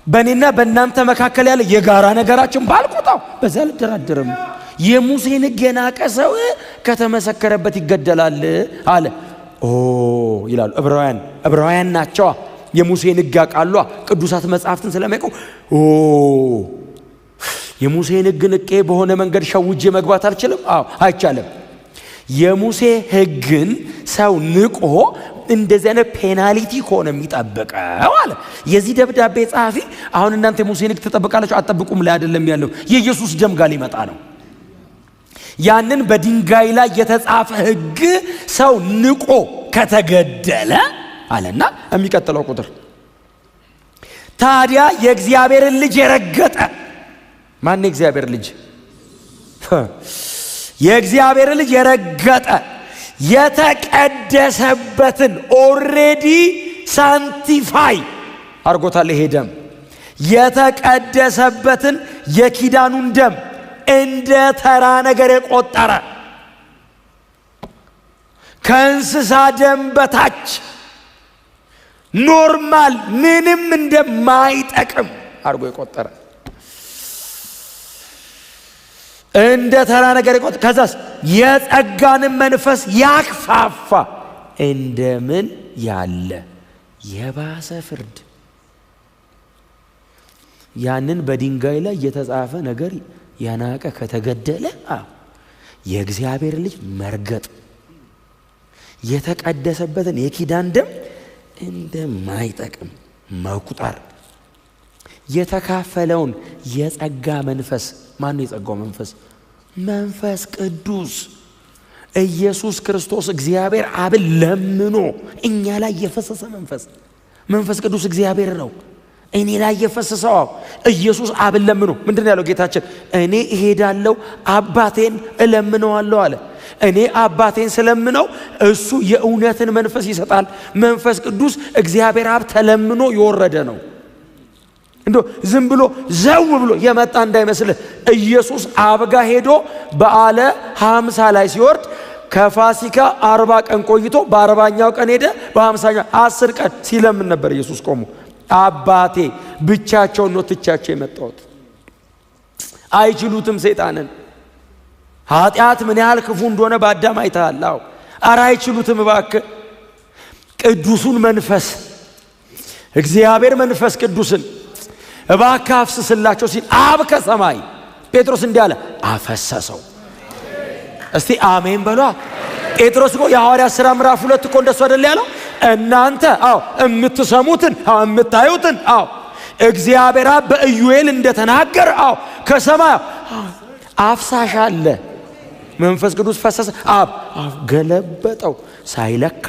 በእኔና በእናንተ መካከል ያለ የጋራ ነገራችን ባልቆጣው በዛ ልደራደርም። የሙሴን ሕግ የናቀ ሰው ከተመሰከረበት ይገደላል አለ። ይላሉ ዕብራውያን ናቸው። የሙሴን ሕግ ያውቃሉ። ቅዱሳት መጻሕፍትን ስለሚያውቁ የሙሴን ሕግ ንቄ በሆነ መንገድ ሸውጄ መግባት አልችልም። አይቻልም። የሙሴ ሕግን ሰው ንቆ እንደዚህ አይነት ፔናልቲ ሆነ የሚጠብቀው አለ። የዚህ ደብዳቤ ጸሐፊ አሁን እናንተ የሙሴን ሕግ ተጠብቃላችሁ አትጠብቁም ላይ አይደለም ያለው፣ የኢየሱስ ደም ጋር ሊመጣ ነው። ያንን በድንጋይ ላይ የተጻፈ ሕግ ሰው ንቆ ከተገደለ አለና የሚቀጥለው ቁጥር ታዲያ የእግዚአብሔርን ልጅ የረገጠ ማን? የእግዚአብሔር ልጅ የእግዚአብሔር ልጅ የረገጠ የተቀደሰበትን ኦሬዲ ሳንቲፋይ አርጎታል። ይሄ ደም የተቀደሰበትን የኪዳኑን ደም እንደ ተራ ነገር የቆጠረ ከእንስሳ ደም በታች ኖርማል ምንም እንደማይጠቅም አርጎ የቆጠረ እንደ ተራ ነገር የቆጠረ ከዛስ የጸጋንም መንፈስ ያክፋፋ እንደምን ያለ የባሰ ፍርድ። ያንን በድንጋይ ላይ የተጻፈ ነገር ያናቀ ከተገደለ የእግዚአብሔር ልጅ መርገጥ የተቀደሰበትን የኪዳን ደም እንደማይጠቅም መቁጠር የተካፈለውን የጸጋ መንፈስ ማን ነው? የጸጋው መንፈስ መንፈስ ቅዱስ ኢየሱስ ክርስቶስ እግዚአብሔር አብን ለምኖ እኛ ላይ የፈሰሰ መንፈስ ቅዱስ እግዚአብሔር ነው። እኔ ላይ የፈሰሰው ኢየሱስ አብን ለምኖ ምንድን ያለው ጌታችን? እኔ እሄዳለሁ አባቴን እለምነዋለሁ አለ። እኔ አባቴን ስለምነው እሱ የእውነትን መንፈስ ይሰጣል። መንፈስ ቅዱስ እግዚአብሔር አብ ተለምኖ የወረደ ነው። እንዶ ዝም ብሎ ዘው ብሎ የመጣ እንዳይመስልህ። ኢየሱስ አብጋ ሄዶ በዓለ 50 ላይ ሲወርድ ከፋሲካ 40 ቀን ቆይቶ በ40ኛው ቀን ሄደ። በ50ኛው 10 ቀን ሲለምን ነበር ኢየሱስ ቆሞ። አባቴ ብቻቸውን ነው ትቻቸው የመጣሁት። አይችሉትም ሰይጣንን። ኃጢአት ምን ያህል ክፉ እንደሆነ በአዳም አይተሃል። ኧረ አይችሉትም እባክህ። ቅዱሱን መንፈስ እግዚአብሔር መንፈስ ቅዱስን እባክህ አፍስስላቸው ሲል አብ ከሰማይ ጴጥሮስ እንዲህ አለ አፈሰሰው። እስቲ አሜን በሏ። ጴጥሮስ እኮ የሐዋርያት ሥራ ምዕራፍ 2 እኮ እንደሱ አይደል ያለው? እናንተ የምትሰሙትን የምታዩትን እግዚአብሔር አብ በኢዩኤል እንደተናገረ ከሰማይ አፍሳሽ አለ። መንፈስ ቅዱስ ፈሰሰ። አብ ገለበጠው ሳይለካ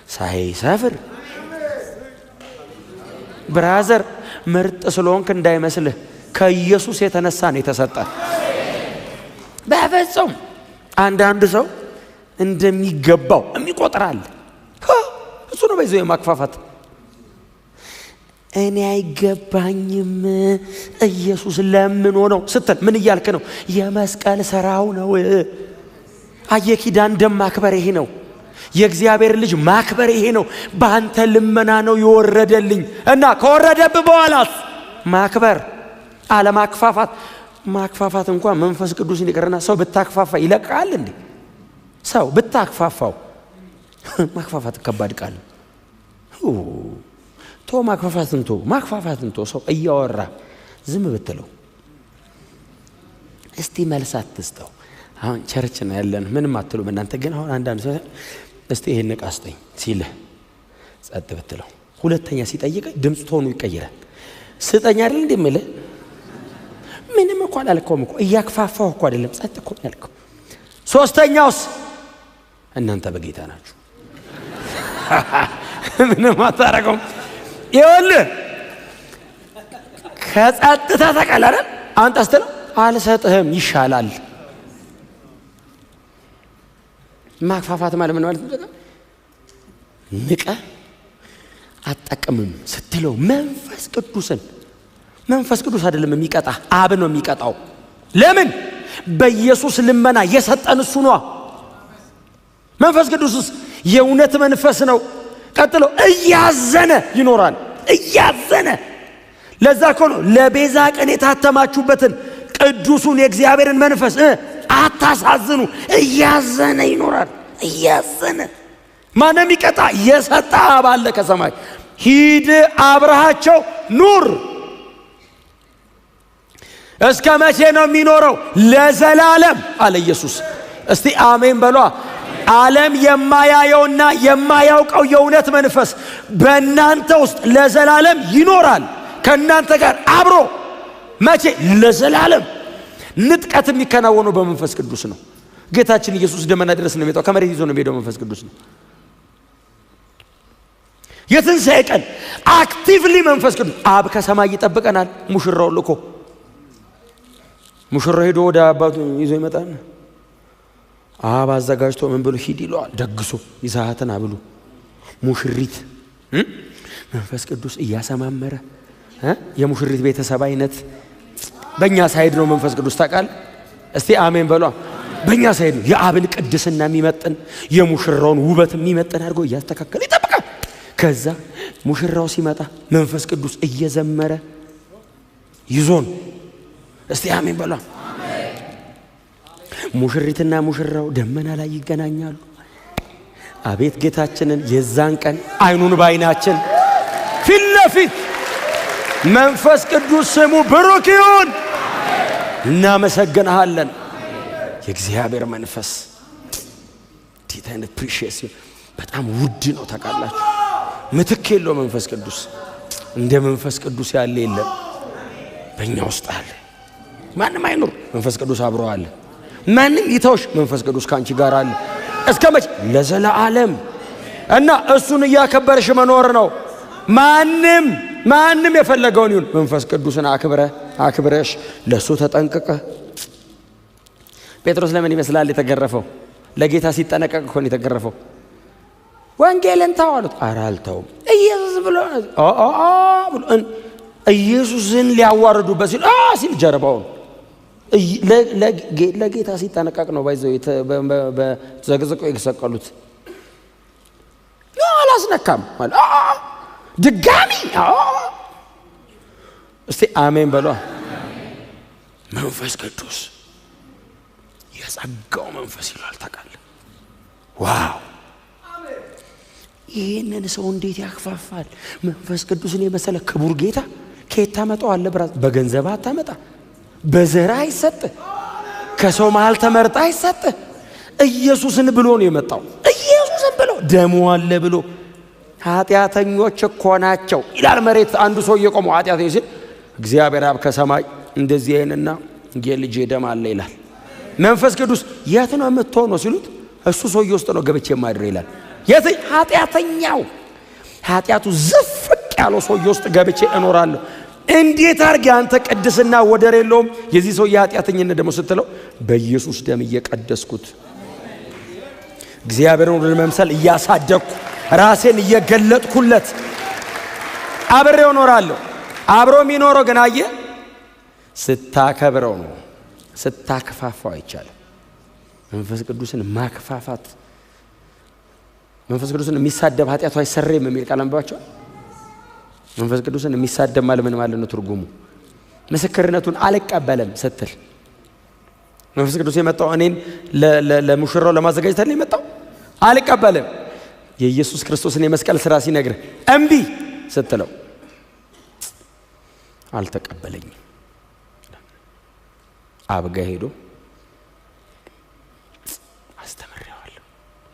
ሳይሰፍር። ብራዘር ምርጥ ስለሆንክ እንዳይመስልህ ከኢየሱስ የተነሳ ነው የተሰጠ። በፍጹም አንዳንድ ሰው እንደሚገባው የሚቆጥራል። እሱ ነው በይዞ የማክፋፋት። እኔ አይገባኝም ኢየሱስ ለምኖ ነው ስትል ምን እያልክ ነው? የመስቀል ሥራው ነው። የኪዳን ደም ማክበር ይሄ ነው። የእግዚአብሔር ልጅ ማክበር ይሄ ነው። በአንተ ልመና ነው የወረደልኝ እና ከወረደብህ በኋላስ ማክበር አለማክፋፋት። ማክፋፋት እንኳን መንፈስ ቅዱስን ይቀርና ሰው ብታክፋፋ ይለቃል እንዴ? ሰው ብታክፋፋው ማክፋፋት ከባድ ቃል። ማክፋፋትን ሰው እያወራ ዝም ብትለው እስቲ መልስ አትስጠው። አሁን ቸርች ነው ያለን ምንም አትሉም እናንተ። ግን አሁን አንዳንድ ሰው እስቲ ይሄን ዕቃ ስጠኝ ሲልህ ጸጥ ብትለው ሁለተኛ ሲጠይቅ ድምፅ ቶኑ ይቀየራል። ስጠኝ አይደል እንደምልህ ምንም እኮ አላልከውም እኮ እያክፋፋው እኮ አይደለም ጸጥ እኮ ያልከው። ሶስተኛውስ እናንተ በጌታ ናችሁ ምንም አታረገውም። ይኸውልህ ከጸጥታ ተቀላለ አንተ አስተለው አልሰጥህም ይሻላል። ማክፋፋት ማለት ምን ማለት ነው? ንቀ አጠቅምም ስትለው መንፈስ ቅዱስ አይደለም የሚቀጣ አብ ነው የሚቀጣው። ለምን? በኢየሱስ ልመና የሰጠን እሱ ነው። መንፈስ ቅዱስስ የእውነት መንፈስ ነው። ቀጥሎ እያዘነ ይኖራል። እያዘነ ለዛ እኮ ነው ለቤዛ ቀን የታተማችሁበትን ቅዱሱን የእግዚአብሔርን መንፈስ አታሳዝኑ። እያዘነ ይኖራል። እያዘነ ማንም ይቀጣ የሰጣ አብ አለ ከሰማይ። ሂድ አብረሃቸው ኑር። እስከ መቼ ነው የሚኖረው? ለዘላለም አለ ኢየሱስ። እስቲ አሜን በሏ። ዓለም የማያየውና የማያውቀው የእውነት መንፈስ በእናንተ ውስጥ ለዘላለም ይኖራል ከእናንተ ጋር አብሮ። መቼ? ለዘላለም። ንጥቀት የሚከናወነው በመንፈስ ቅዱስ ነው። ጌታችን ኢየሱስ ደመና ድረስ ነው የሚወጣው። ከመሬት ይዞ ነው የሚሄደው። መንፈስ ቅዱስ ነው። የትንሣኤ ቀን አክቲቭሊ መንፈስ ቅዱስ አብ ከሰማይ ይጠብቀናል። ሙሽራው ልኮ ሙሽራው ሄዶ ወደ አባቱ ይዞ ይመጣል። አብ አዘጋጅቶ ምን ብሎ ሂድ ይለዋል። ደግሶ ይዛሃትን አብሉ ሙሽሪት መንፈስ ቅዱስ እያሰማመረ የሙሽሪት ቤተሰብ አይነት በእኛ ሳይድ ነው መንፈስ ቅዱስ ታውቃል። እስቲ አሜን በሏ። በእኛ ሳይድ ነው የአብን ቅድስና የሚመጥን የሙሽራውን ውበት የሚመጥን አድርጎ እያስተካከለ ይጠብቃል። ከዛ ሙሽራው ሲመጣ መንፈስ ቅዱስ እየዘመረ ይዞን። እስቲ አሜን በሏ። ሙሽሪትና ሙሽራው ደመና ላይ ይገናኛሉ። አቤት ጌታችንን የዛን ቀን አይኑን ባይናችን ፊት ለፊት መንፈስ ቅዱስ ስሙ ብሩክ ይሁን። እናመሰግንሃለን። የእግዚአብሔር መንፈስ እንዴት አይነት ፕሪሺየስ በጣም ውድ ነው ታውቃላችሁ። ምትክ የለው መንፈስ ቅዱስ። እንደ መንፈስ ቅዱስ ያለ የለም። በእኛ ውስጥ አለ። ማንም አይኑር፣ መንፈስ ቅዱስ አብሮ አለ። ማንም ይተውሽ፣ መንፈስ ቅዱስ ካንቺ ጋር አለ። እስከ መቼ? ለዘላለም። እና እሱን እያከበርሽ መኖር ነው። ማንም የፈለገውን ይሁን መንፈስ ቅዱስን አክብረሽ ለሱ ተጠንቀቀ። ጴጥሮስ ለምን ይመስላል የተገረፈው? ለጌታ ሲጠነቀቅ እኮ ነው የተገረፈው። ወንጌልን ተው አሉት። ኧረ አልተውም ኢየሱስ ብሎ ኢየሱስን ሊያዋርዱበት ሲል ጀርባውን ለጌታ ሲጠነቀቅ ነው ባይዘው በዘግዝቀው የተሰቀሉት። አላስነካም ማለት ድጋሚ። እስቲ አሜን በሏ። መንፈስ ቅዱስ የጸጋው መንፈስ ይላል ታውቃለህ። ዋው! ይህንን ሰው እንዴት ያክፋፋል! መንፈስ ቅዱስን የመሰለ ክቡር ጌታ ከየት ታመጣዋለህ? በገንዘብ አታመጣ፣ በዘር አይሰጥ፣ ከሰው መሃል ተመርጣ አይሰጥ። ኢየሱስን ብሎ ነው የመጣው። ኢየሱስን ብሎ ደሙ አለ ብሎ ኃጢአተኞች እኮ ናቸው ይላል። መሬት አንዱ ሰው እየቆመ ኃጢአተኞች ሲል እግዚአብሔር አብ ከሰማይ እንደዚህ አይነና የልጄ ደም አለ ይላል። መንፈስ ቅዱስ የት ነው የምትሆነው ሲሉት እሱ ሰውዬ ውስጥ ነው ገብቼ ማድረግ ይላል። የት? ኃጢአተኛው ኃጢአቱ ዝፍቅ ያለው ሰውዬ ውስጥ ገብቼ እኖራለሁ። እንዴት አርግ አንተ ቅድስና ወደር የለውም። የዚህ ሰው የኃጢአተኝነት ደግሞ ስትለው በኢየሱስ ደም እየቀደስኩት እግዚአብሔርን ወደ መምሰል እያሳደግኩ ራሴን እየገለጥኩለት አብሬው እኖራለሁ። አብሮ የሚኖረው ግን አየህ ስታከብረው ነው። ስታከፋፋው አይቻልም። መንፈስ ቅዱስን ማክፋፋት መንፈስ ቅዱስን የሚሳደብ ኃጢአቱ አይሰረይም የሚል ቃል አንብባችሁ። መንፈስ ቅዱስን የሚሳደብ ማለት ምን ማለት ነው? ትርጉሙ ምስክርነቱን አልቀበልም ስትል መንፈስ ቅዱስ የመጣው እኔን ለሙሽራው ለማዘጋጀት አይደል የመጣው? አልቀበልም የኢየሱስ ክርስቶስን የመስቀል ሥራ ሲነግር እምቢ ስትለው አልተቀበለኝም። አብጋ ሄዶ አስተምሬዋለሁ፣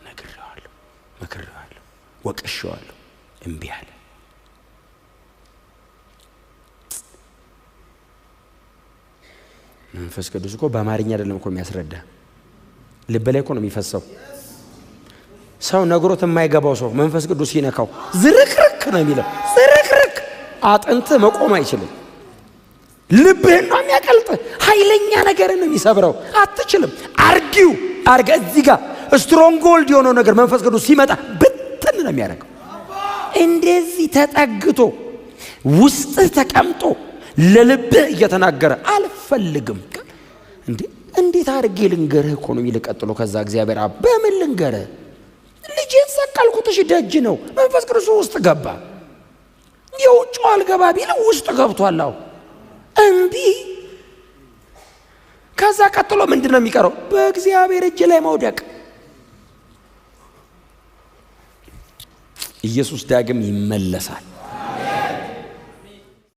ነግሬዋለሁ፣ መክሬዋለሁ፣ ወቅሼዋለሁ፣ እምቢ አለ። መንፈስ ቅዱስ እኮ በአማርኛ አይደለም እኮ የሚያስረዳ፣ ልብ ላይ እኮ ነው የሚፈሰው። ሰው ነግሮት የማይገባው ሰው መንፈስ ቅዱስ ሲነካው ዝርክርክ ነው የሚለው። ዝርክርክ አጥንት መቆም አይችልም። ልብህን ነው የሚያቀልጥ። ኃይለኛ ነገርን ነው የሚሰብረው። አትችልም። አርጊው አርገ እዚህ ጋር ስትሮንግሆልድ የሆነው ነገር መንፈስ ቅዱስ ሲመጣ ብትን ነው የሚያደርገው። እንደዚህ ተጠግቶ ውስጥህ ተቀምጦ ለልብህ እየተናገረ አልፈልግም እንዴት አርጌ ልንገርህ እኮ ነው የሚል። ቀጥሎ ከዛ እግዚአብሔር አብ በምን ልንገርህ? ልጄን ሰቀልኩትሽ ደጅ ነው። መንፈስ ቅዱስ ውስጥ ገባ። የውጭው አልገባ ቢል ውስጥ ገብቷል። እምቢ። ከዛ ቀጥሎ ምንድነው የሚቀረው? በእግዚአብሔር እጅ ላይ መውደቅ። ኢየሱስ ዳግም ይመለሳል።